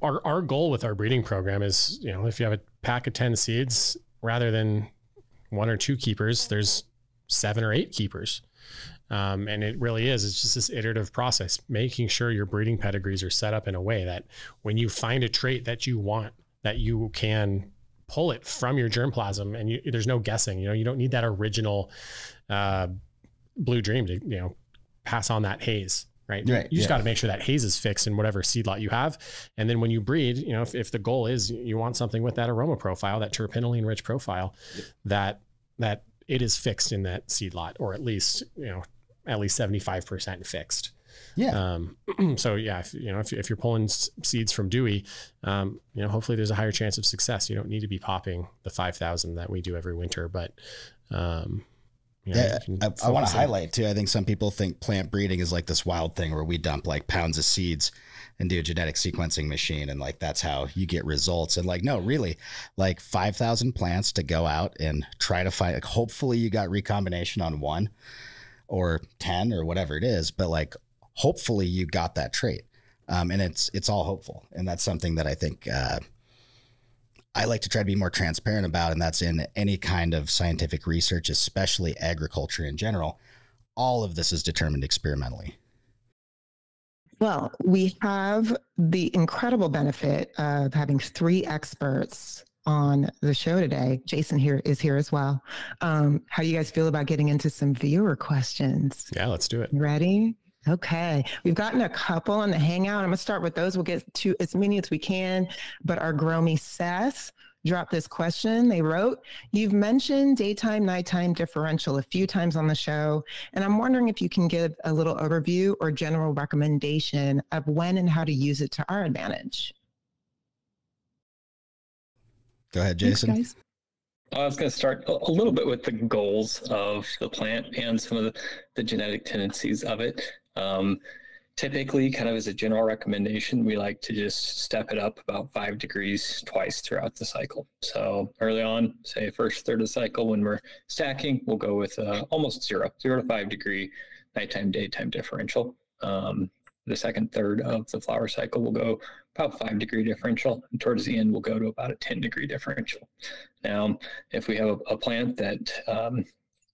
Speaker 3: our goal with our breeding program is, if you have a pack of 10 seeds, rather than 1 or 2 keepers, there's 7 or 8 keepers. And it really is, it's just this iterative process, making sure your breeding pedigrees are set up in a way that when you find a trait that you want, that you can pull it from your germplasm and there's no guessing, you don't need that original blue dream to, pass on that haze. Right. You just got to make sure that haze is fixed in whatever seed lot you have. And then when you breed, if the goal is you want something with that aroma profile, that terpenoline rich profile, that it is fixed in that seed lot, or at least 75% fixed. Yeah. So yeah, if you're pulling seeds from Dewey, hopefully there's a higher chance of success. You don't need to be popping the 5,000 that we do every winter, but,
Speaker 2: I want to highlight too. I think some people think plant breeding is like this wild thing where we dump like pounds of seeds into a genetic sequencing machine. And like, that's how you get results. And like, no, really, like 5,000 plants to go out and try to find, like, hopefully you got recombination on 1 or 10 or whatever it is, but like, hopefully you got that trait. And it's all hopeful. And that's something that I think, I like to try to be more transparent about, and that's in any kind of scientific research, especially agriculture in general. All of this is determined experimentally.
Speaker 1: Well, we have the incredible benefit of having 3 experts on the show today. Jason is here as well. How do you guys feel about getting into some viewer questions?
Speaker 3: Yeah, let's do it.
Speaker 1: Ready? Okay. We've gotten a couple on the Hangout. I'm going to start with those. We'll get to as many as we can. But our Gromy Seth dropped this question. They wrote, you've mentioned daytime, nighttime differential a few times on the show. And I'm wondering if you can give a little overview or general recommendation of when and how to use it to our advantage.
Speaker 2: Go ahead, Jason.
Speaker 1: Thanks, guys.
Speaker 4: I was going to start a little bit with the goals of the plant and some of the genetic tendencies of it. Typically, kind of as a general recommendation, we like to just step it up about 5 degrees twice throughout the cycle. So early on, say first third of the cycle, when we're stacking, we'll go with almost 0 to 5 degree nighttime, daytime differential. The second third of the flower cycle will go about 5 degree differential. And towards the end, we'll go to about a 10 degree differential. Now, if we have a plant that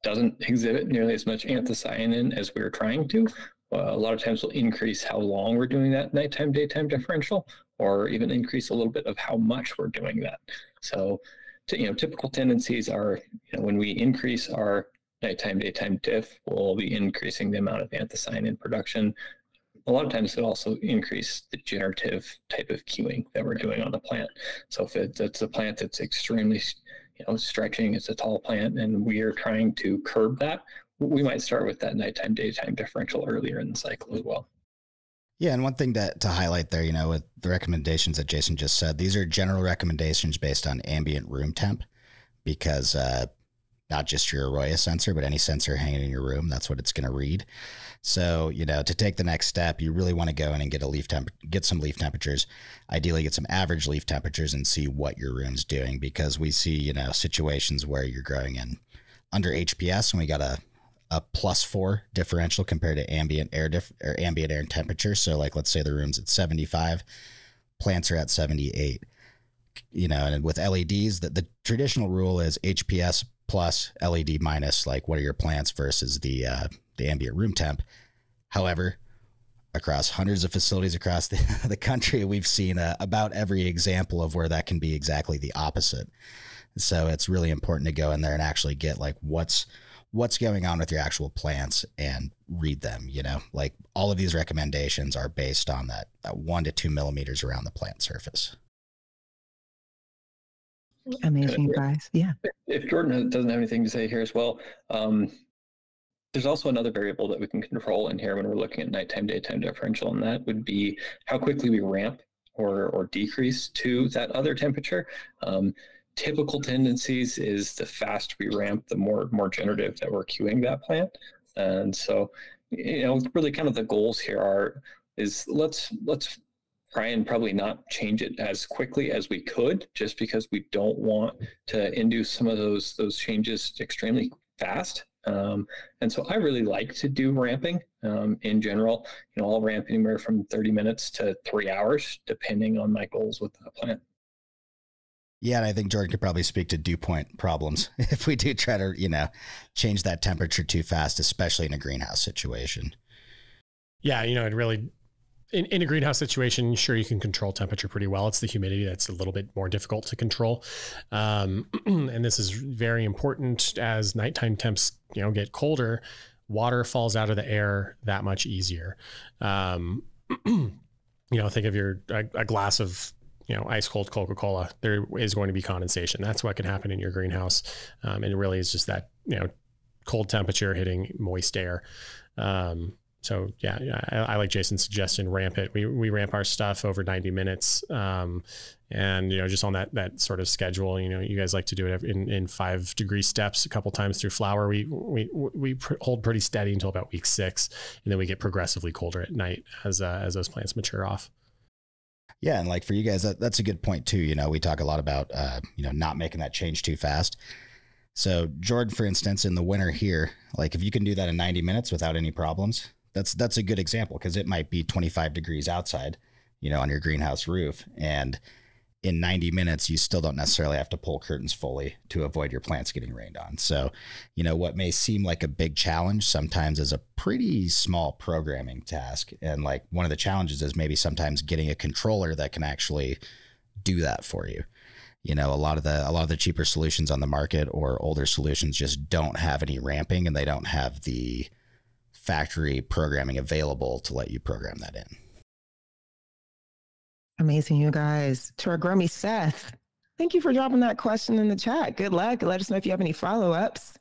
Speaker 4: doesn't exhibit nearly as much anthocyanin as we're trying to, a lot of times we'll increase how long we're doing that nighttime, daytime differential, or even increase a little bit of how much we're doing that. So, typical tendencies are, when we increase our nighttime, daytime diff, we'll be increasing the amount of anthocyanin production. A lot of times it'll also increase the generative type of cueing that we're doing on the plant. So if it's a plant that's extremely, stretching, it's a tall plant, and we are trying to curb that, we might start with that nighttime, daytime differential earlier in the cycle as well.
Speaker 2: Yeah, and one thing to highlight there, with the recommendations that Jason just said, these are general recommendations based on ambient room temp, because not just your Arroyo sensor, but any sensor hanging in your room, that's what it's going to read. So, to take the next step, you really want to go in and get some leaf temperatures, ideally get some average leaf temperatures and see what your room's doing, because we see, situations where you're growing in under HPS and we got a +4 differential compared to ambient air ambient air temperature. So like, let's say the room's at 75, plants are at 78, and with LEDs, the traditional rule is HPS plus LED minus, like what are your plants versus the ambient room temp. However, across hundreds of facilities across the country, we've seen about every example of where that can be exactly the opposite. So it's really important to go in there and actually get like what's going on with your actual plants and read them. Like all of these recommendations are based on that 1 to 2 millimeters around the plant surface.
Speaker 1: Amazing, guys. Yeah.
Speaker 4: If Jordan doesn't have anything to say here as well, there's also another variable that we can control in here when we're looking at nighttime, daytime differential, and that would be how quickly we ramp or decrease to that other temperature. Typical tendencies is the faster we ramp, the more generative that we're cueing that plant. And so, really kind of the goals here is let's try and probably not change it as quickly as we could, just because we don't want to induce some of those changes extremely fast. And so I really like to do ramping in general. I'll ramp anywhere from 30 minutes to 3 hours, depending on my goals with that plant.
Speaker 2: Yeah, and I think Jordan could probably speak to dew point problems if we do try to, change that temperature too fast, especially in a greenhouse situation.
Speaker 3: Yeah, it really, in a greenhouse situation, sure, you can control temperature pretty well. It's the humidity that's a little bit more difficult to control. And this is very important as nighttime temps, get colder. water falls out of the air that much easier. Think of a glass of, ice cold Coca-Cola. There is going to be condensation. That's what can happen in your greenhouse. And it really is just that, cold temperature hitting moist air. So I like Jason's suggestion, ramp it. We ramp our stuff over 90 minutes. And, just on that sort of schedule, you guys like to do it in 5 degree steps a couple times through flower. We hold pretty steady until about week 6, and then we get progressively colder at night as those plants mature off.
Speaker 2: Yeah. And like for you guys, that's a good point too. We talk a lot about, not making that change too fast. So Jordan, for instance, in the winter here, like if you can do that in 90 minutes without any problems, that's a good example, because it might be 25 degrees outside, on your greenhouse roof. And in 90 minutes, you still don't necessarily have to pull curtains fully to avoid your plants getting rained on. So, what may seem like a big challenge sometimes is a pretty small programming task. And like one of the challenges is maybe sometimes getting a controller that can actually do that for you. A lot of the cheaper solutions on the market or older solutions just don't have any ramping, and they don't have the factory programming available to let you program that in.
Speaker 1: Amazing, you guys. To our Gromy Seth, thank you for dropping that question in the chat. Good luck. Let us know if you have any follow-ups.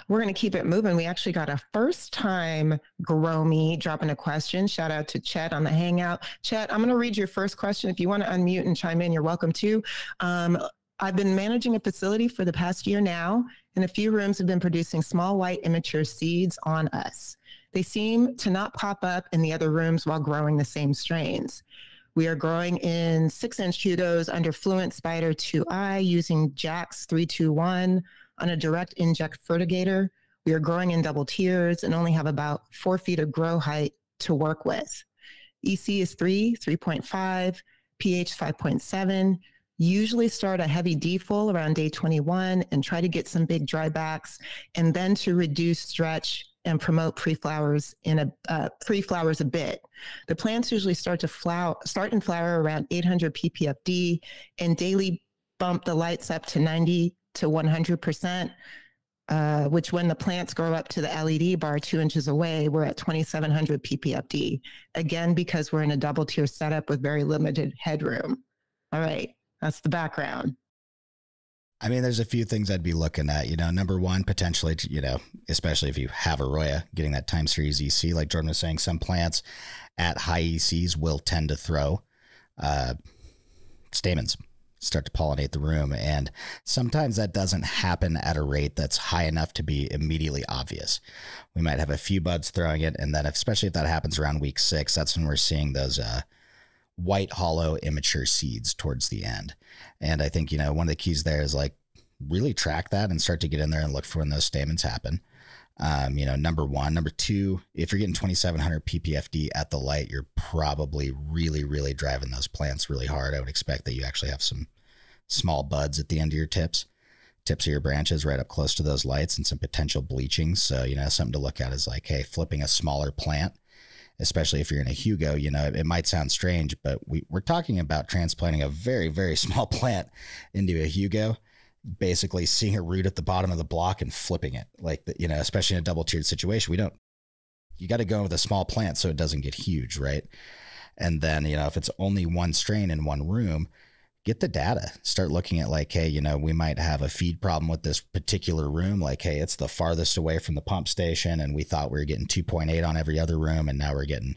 Speaker 1: We're going to keep it moving. We actually got a first-time Gromy dropping a question. Shout out to Chet on the Hangout. Chet, I'm going to read your first question. If you want to unmute and chime in, you're welcome to. I've been managing a facility for the past year now, and a few rooms have been producing small white immature seeds on us. They seem to not pop up in the other rooms while growing the same strains. We are growing in 6-inch Hugos under Fluent Spider 2i using Jax 321 on a direct inject fertigator. We are growing in double tiers and only have about 4 feet of grow height to work with. EC is 3.5, pH 5.7. Usually start a heavy defull around day 21 and try to get some big dry backs, and then to reduce stretch and promote pre-flowers pre-flowers a bit. The plants usually start and flower around 800 ppfd, and daily bump the lights up to 90 to 100%, which when the plants grow up to the LED bar 2 inches away, we're at 2700 ppfd. Again, because we're in a double tier setup with very limited headroom. All right, that's the background.
Speaker 2: I mean, there's a few things I'd be looking at, number one, potentially, especially if you have Arroyo, getting that time series EC, like Jordan was saying, some plants at high ECs will tend to throw stamens, start to pollinate the room. And sometimes that doesn't happen at a rate that's high enough to be immediately obvious. We might have a few buds throwing it. And then especially if that happens around week 6, that's when we're seeing those white hollow immature seeds towards the end. And I think, one of the keys there is like really track that and start to get in there and look for when those stamens happen. Number one. Number two, if you're getting 2700 ppfd at the light, you're probably really, really driving those plants really hard. I would expect that you actually have some small buds at the end of your tips of your branches right up close to those lights, and some potential bleaching. So, something to look at is like, hey, flipping a smaller plant, especially if you're in a Hugo, it might sound strange, but we're talking about transplanting a very, very small plant into a Hugo, basically seeing a root at the bottom of the block and flipping it, like, especially in a double tiered situation. You got to go with a small plant so it doesn't get huge, right? And then, if it's only one strain in one room, get the data, start looking at like, hey, we might have a feed problem with this particular room. Like, hey, it's the farthest away from the pump station, and we thought we were getting 2.8 on every other room, and now we're getting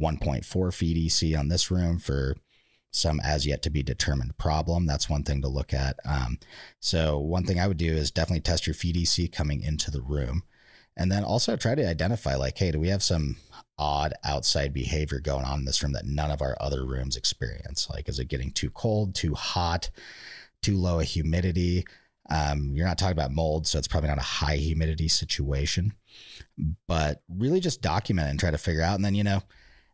Speaker 2: 1.4 feed EC on this room for some as yet to be determined problem. That's one thing to look at. So one thing I would do is definitely test your feed EC coming into the room. And then also try to identify like, hey, do we have some odd outside behavior going on in this room that none of our other rooms experience? Like, is it getting too cold, too hot, too low a humidity? You're not talking about mold, so it's probably not a high humidity situation, but really just document it and try to figure out. And then,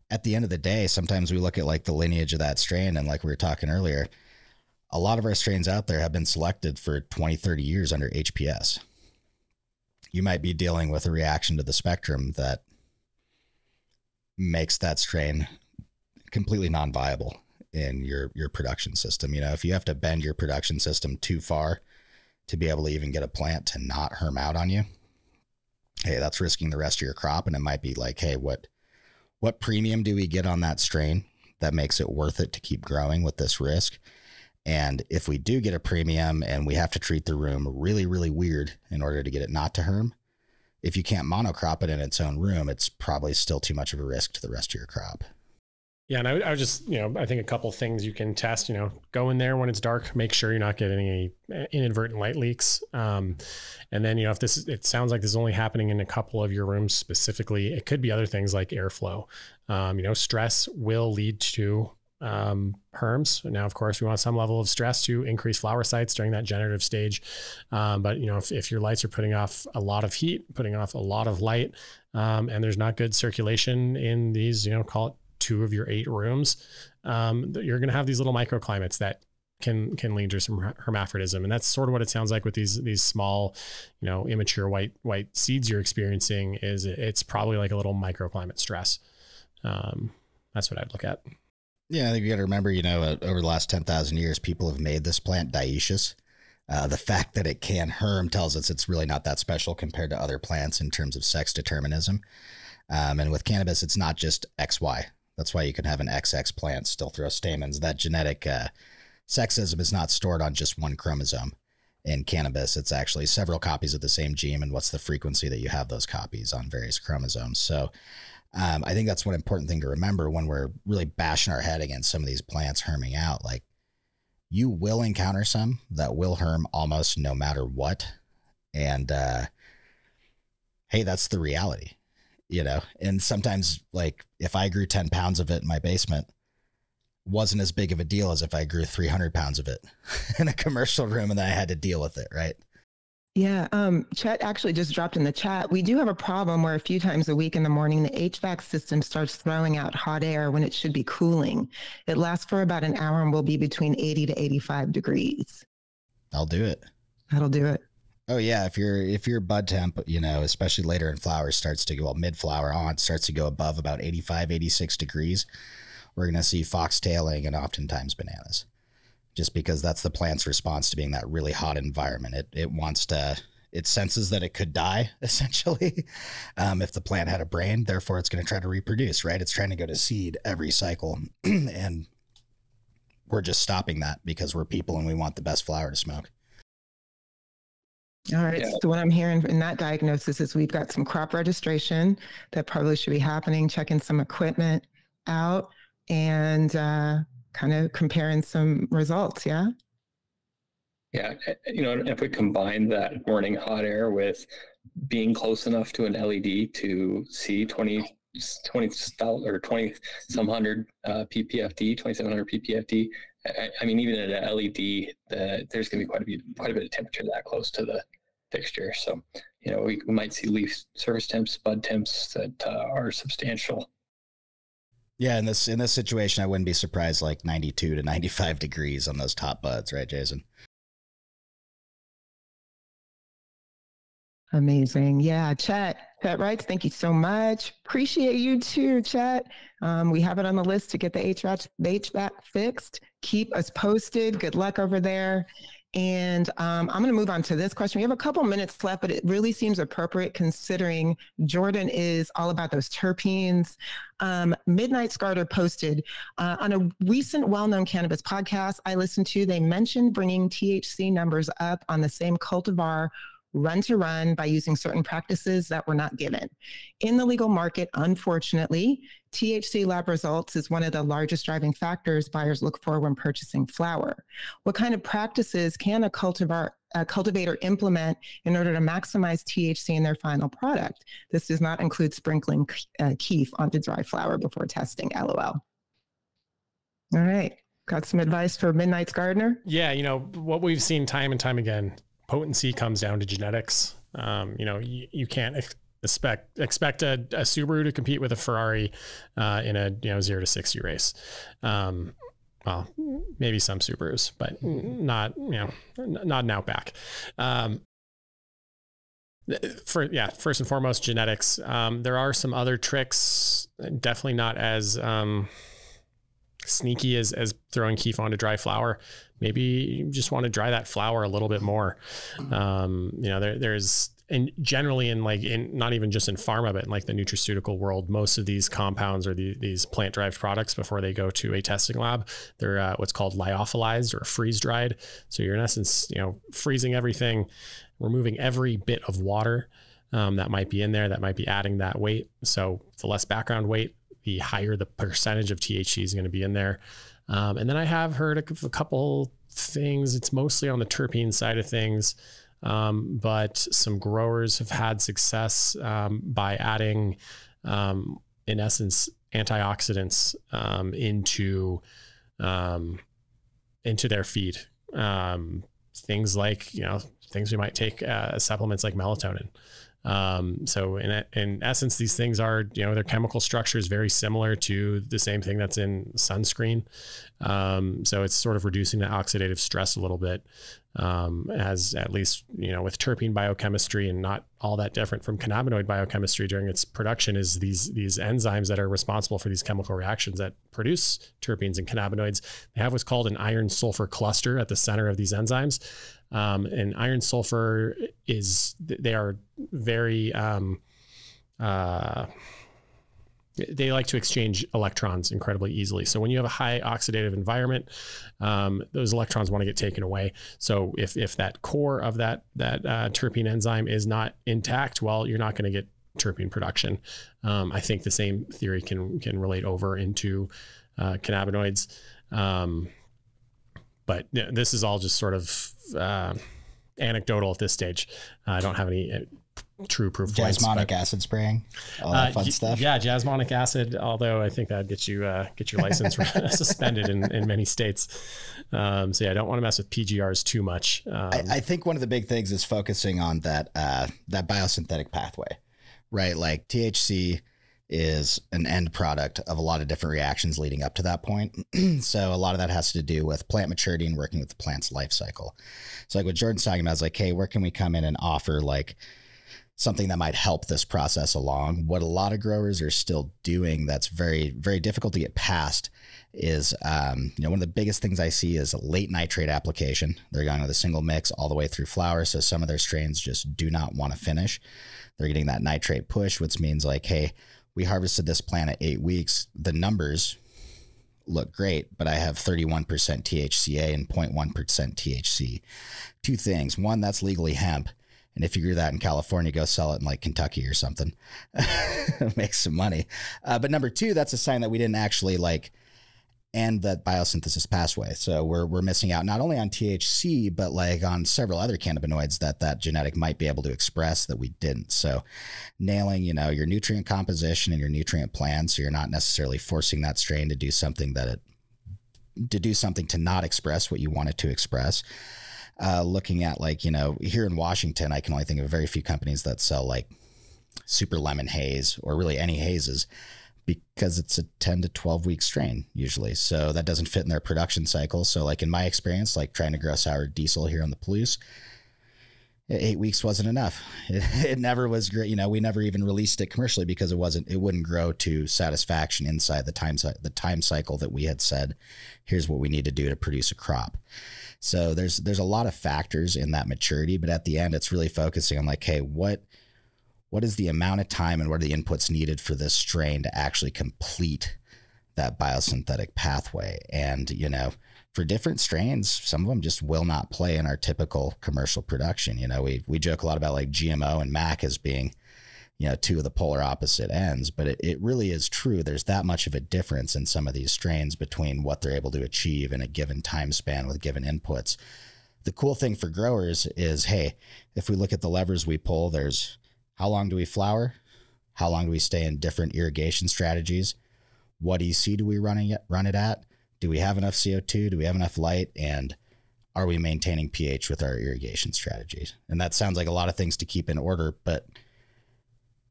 Speaker 2: at the end of the day, sometimes we look at like the lineage of that strain. And like we were talking earlier, a lot of our strains out there have been selected for 20, 30 years under HPS. You might be dealing with a reaction to the spectrum that makes that strain completely non-viable in your production system. If you have to bend your production system too far to be able to even get a plant to not herm out on you, hey, that's risking the rest of your crop. And it might be like, hey, what premium do we get on that strain that makes it worth it to keep growing with this risk? And if we do get a premium and we have to treat the room really, really weird in order to get it not to herm, if you can't monocrop it in its own room, it's probably still too much of a risk to the rest of your crop.
Speaker 3: Yeah. And I would just, I think a couple of things you can test, go in there when it's dark, make sure you're not getting any inadvertent light leaks. And then, if it sounds like this is only happening in a couple of your rooms specifically, it could be other things like airflow. Stress will lead to herms. Now, of course, we want some level of stress to increase flower sites during that generative stage. But if your lights are putting off a lot of heat, putting off a lot of light, and there's not good circulation in these, call it 2 of your 8 rooms, you're going to have these little microclimates that can lead to some hermaphrodism. And that's sort of what it sounds like with these small, immature white seeds you're experiencing. Is it's probably like a little microclimate stress. That's what I'd look at.
Speaker 2: Yeah, I think you got to remember, over the last 10,000 years, people have made this plant dioecious. The fact that it can herm tells us it's really not that special compared to other plants in terms of sex determinism. And with cannabis, it's not just XY. That's why you can have an XX plant still throw stamens. That genetic sexism is not stored on just one chromosome. In cannabis, it's actually several copies of the same gene, and what's the frequency that you have those copies on various chromosomes. So I think that's one important thing to remember when we're really bashing our head against some of these plants herming out. Like, you will encounter some that will herm almost no matter what. And hey, that's the reality. And sometimes, like, if I grew 10 pounds of it in my basement, wasn't as big of a deal as if I grew 300 pounds of it in a commercial room and then I had to deal with it, right?
Speaker 1: Yeah. Chet actually just dropped in the chat. We do have a problem where a few times a week in the morning, the HVAC system starts throwing out hot air when it should be cooling. It lasts for about an hour and will be between 80 to 85 degrees.
Speaker 2: I'll do it.
Speaker 1: That'll do it.
Speaker 2: Oh yeah, if your bud temp, especially later in flower, starts to go mid flower on, starts to go above about 85, 86 degrees, we're going to see foxtailing and oftentimes bananas, just because that's the plant's response to being that really hot environment. It senses that it could die, essentially, if the plant had a brain. Therefore, it's going to try to reproduce, right? It's trying to go to seed every cycle, and we're just stopping that because we're people and we want the best flower to smoke.
Speaker 1: All right. Yeah. So what I'm hearing in that diagnosis is we've got some crop registration that probably should be happening, checking some equipment out, and kind of comparing some results. Yeah.
Speaker 4: Yeah. If we combine that morning hot air with being close enough to an LED to see 20 or 20 some hundred ppfd, 2700 ppfd. I mean, even at an LED, there's going to be quite a bit of temperature that close to the fixture. So, we might see leaf surface temps, bud temps that are substantial.
Speaker 2: Yeah, in this situation, I wouldn't be surprised like 92 to 95 degrees on those top buds, right, Jason?
Speaker 1: Amazing. Yeah, Chet writes, thank you so much. Appreciate you too, Chet. We have it on the list to get the HVAC fixed. Keep us posted. Good luck over there. And I'm going to move on to this question. We have a couple minutes left, but it really seems appropriate considering Jordan is all about those terpenes. Midnight Scarter posted on a recent well-known cannabis podcast I listened to, they mentioned bringing THC numbers up on the same cultivar run to run by using certain practices that were not given. In the legal market, unfortunately, THC lab results is one of the largest driving factors buyers look for when purchasing flower. What kind of practices can a cultivator implement in order to maximize THC in their final product? This does not include sprinkling keef onto dry flower before testing, LOL. All right. Got some advice for Midnight's Gardener?
Speaker 3: Yeah, what we've seen time and time again, potency comes down to genetics. You can't expect a Subaru to compete with a Ferrari in a 0 to 60 race. Well, maybe some Subarus, but not an Outback. First and foremost, genetics. There are some other tricks, definitely not as sneaky as throwing keef onto dry flower. Maybe you just want to dry that flower a little bit more. and generally in not even just in pharma, but in like the nutraceutical world, most of these compounds or these plant derived products, before they go to a testing lab, they're what's called lyophilized or freeze dried. So you're in essence, freezing everything, removing every bit of water that might be in there, that might be adding that weight. So the less background weight, the higher the percentage of THC is going to be in there. And then I have heard of a couple things. It's mostly on the terpene side of things. But some growers have had success by adding, in essence, antioxidants into their feed. Things like things we might take supplements like melatonin. So in essence, these things are, their chemical structure is very similar to the same thing that's in sunscreen. So it's sort of reducing the oxidative stress a little bit, as at least, with terpene biochemistry, and not all that different from cannabinoid biochemistry during its production, is these enzymes that are responsible for these chemical reactions that produce terpenes and cannabinoids. They have what's called an iron sulfur cluster at the center of these enzymes. And iron sulfur they are very, they like to exchange electrons incredibly easily. So when you have a high oxidative environment, those electrons want to get taken away. So if that core of that terpene enzyme is not intact, well, you're not going to get terpene production. I think the same theory can relate over into cannabinoids. But this is all just sort of anecdotal at this stage. I don't have any true proof.
Speaker 2: Jasmonic acid spraying, all that fun stuff.
Speaker 3: Yeah, jasmonic acid. Although I think that'd get your license suspended in many states. So yeah, I don't want to mess with PGRs too much.
Speaker 2: I think one of the big things is focusing on that biosynthetic pathway, right? Like THC is an end product of a lot of different reactions leading up to that point. So a lot of that has to do with plant maturity and working with the plant's life cycle. So like what Jordan's talking about is like, hey, where can we come in and offer like something that might help this process along? What a lot of growers are still doing that's very, very difficult to get past is, one of the biggest things I see is late nitrate application. They're going with a single mix all the way through flower. So some of their strains just do not want to finish. They're getting that nitrate push, which means like, hey, we harvested this plant at 8 weeks. The numbers look great, but I have 31% THCA and 0.1% THC. Two things. One, that's legally hemp. And if you grew that in California, go sell it in like Kentucky or something. Make some money. But number two, that's a sign that we didn't actually like end that biosynthesis pathway. So we're missing out not only on THC, but like on several other cannabinoids that genetic might be able to express that we didn't. So nailing, your nutrient composition and your nutrient plan, so you're not necessarily forcing that strain to do something to not express what you want it to express. Looking at like, here in Washington, I can only think of very few companies that sell like super lemon haze or really any hazes, because it's a 10 to 12 week strain usually. So that doesn't fit in their production cycle. So like in my experience, like trying to grow sour diesel here on the Palouse, 8 weeks wasn't enough. It never was great. We never even released it commercially because it wouldn't grow to satisfaction inside the time cycle that we had said, here's what we need to do to produce a crop. So there's a lot of factors in that maturity, but at the end, it's really focusing on like, hey, what is the amount of time and what are the inputs needed for this strain to actually complete that biosynthetic pathway? And, for different strains, some of them just will not play in our typical commercial production. We joke a lot about like GMO and MAC as being, two of the polar opposite ends, but it really is true. There's that much of a difference in some of these strains between what they're able to achieve in a given time span with given inputs. The cool thing for growers is, hey, if we look at the levers we pull, there's how long do we flower? How long do we stay in different irrigation strategies? What EC do we run it at? Do we have enough CO2? Do we have enough light? And are we maintaining pH with our irrigation strategies? And that sounds like a lot of things to keep in order, but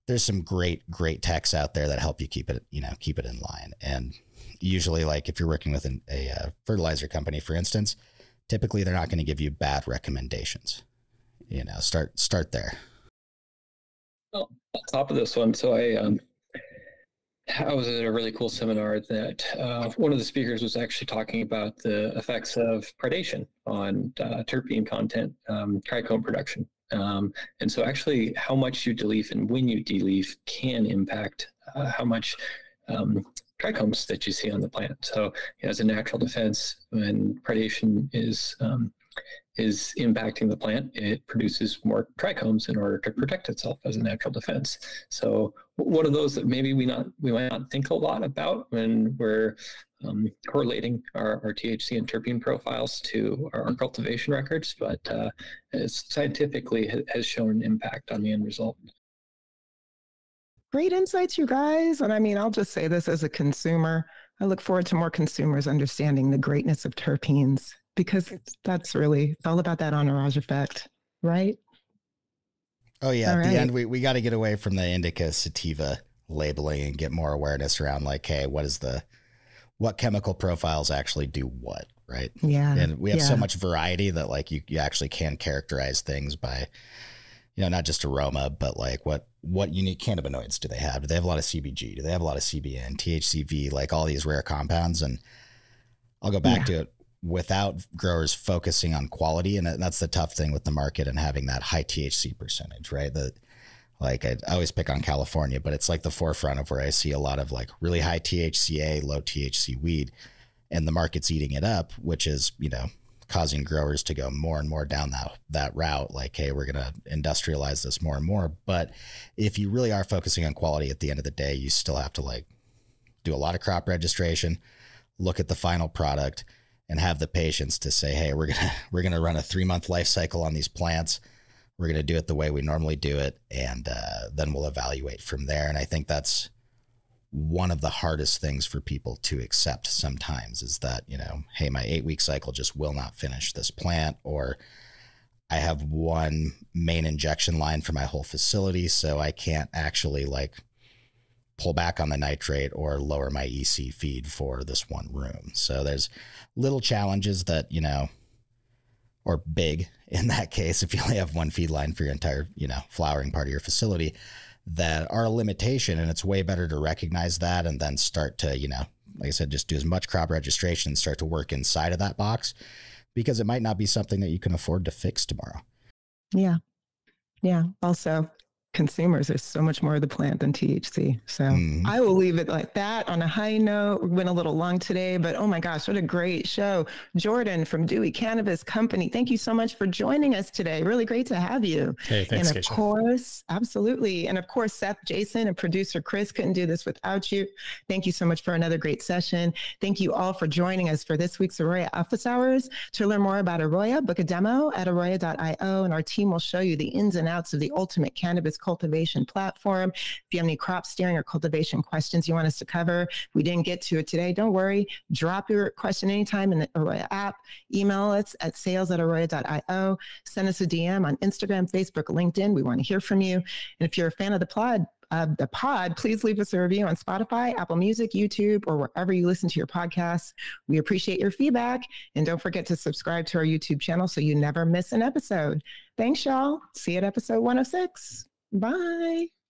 Speaker 2: there's some great techs out there that help you keep it in line. And usually, like if you're working with a fertilizer company, for instance, typically they're not going to give you bad recommendations. Start there.
Speaker 4: Well, on top of this one, so I was at a really cool seminar that one of the speakers was actually talking about the effects of predation on terpene content, trichome production. And so actually how much you deleaf and when you deleaf can impact how much trichomes that you see on the plant. So as a natural defense, when predation is impacting the plant, it produces more trichomes in order to protect itself as a natural defense. So one of those that maybe we might not think a lot about when we're correlating our THC and terpene profiles to our cultivation records, but scientifically has shown an impact on the end result.
Speaker 1: Great insights, you guys. And I mean, I'll just say this as a consumer. I look forward to more consumers understanding the greatness of terpenes, because that's really, it's all about that entourage effect, right?
Speaker 2: Oh yeah. At the end, we got to get away from the indica sativa labeling and get more awareness around like, hey, what chemical profiles actually do what, right?
Speaker 1: Yeah.
Speaker 2: And we have so much variety that like you actually can characterize things by, not just aroma, but like what unique cannabinoids do they have? Do they have a lot of CBG? Do they have a lot of CBN, THCV, like all these rare compounds? And I'll go back to it, without growers focusing on quality. And that's the tough thing with the market and having that high THC percentage, right? Like I always pick on California, but it's like the forefront of where I see a lot of like really high THCA, low THC weed, and the market's eating it up, which is, causing growers to go more and more down that route. Like, hey, we're going to industrialize this more and more. But if you really are focusing on quality at the end of the day, you still have to like do a lot of crop registration, look at the final product, and have the patience to say, hey, we're going to run a 3-month life cycle on these plants. We're going to do it the way we normally do it. And then we'll evaluate from there. And I think that's one of the hardest things for people to accept sometimes is that, hey, my 8-week cycle just will not finish this plant, or I have one main injection line for my whole facility, so I can't actually like pull back on the nitrate or lower my EC feed for this one room. So there's little challenges that, or big in that case, if you only have one feed line for your entire, flowering part of your facility, that are a limitation. And it's way better to recognize that and then start to, like I said, just do as much crop registration and start to work inside of that box, because it might not be something that you can afford to fix tomorrow.
Speaker 1: Yeah. Yeah. Also, consumers are so much more of the plant than THC. So I will leave it like that on a high note. We went a little long today, but oh my gosh, what a great show. Jordan from Dewey Cannabis Company, thank you so much for joining us today. Really great to have you.
Speaker 3: Hey, thanks,
Speaker 1: And of course, absolutely. And of course, Seth, Jason, and producer Chris couldn't do this without you. Thank you so much for another great session. Thank you all for joining us for this week's Arroyo Office Hours. To learn more about Arroyo, book a demo at arroyo.io, and our team will show you the ins and outs of the ultimate cannabis cultivation platform. If you have any crop steering or cultivation questions you want us to cover, we didn't get to it today, don't worry. Drop your question anytime in the Arroyo app. Email us at sales@arroyo.io. Send us a DM on Instagram, Facebook, LinkedIn. We want to hear from you. And if you're a fan of the pod, please leave us a review on Spotify, Apple Music, YouTube, or wherever you listen to your podcasts. We appreciate your feedback. And don't forget to subscribe to our YouTube channel so you never miss an episode. Thanks, y'all. See you at episode 106. Bye.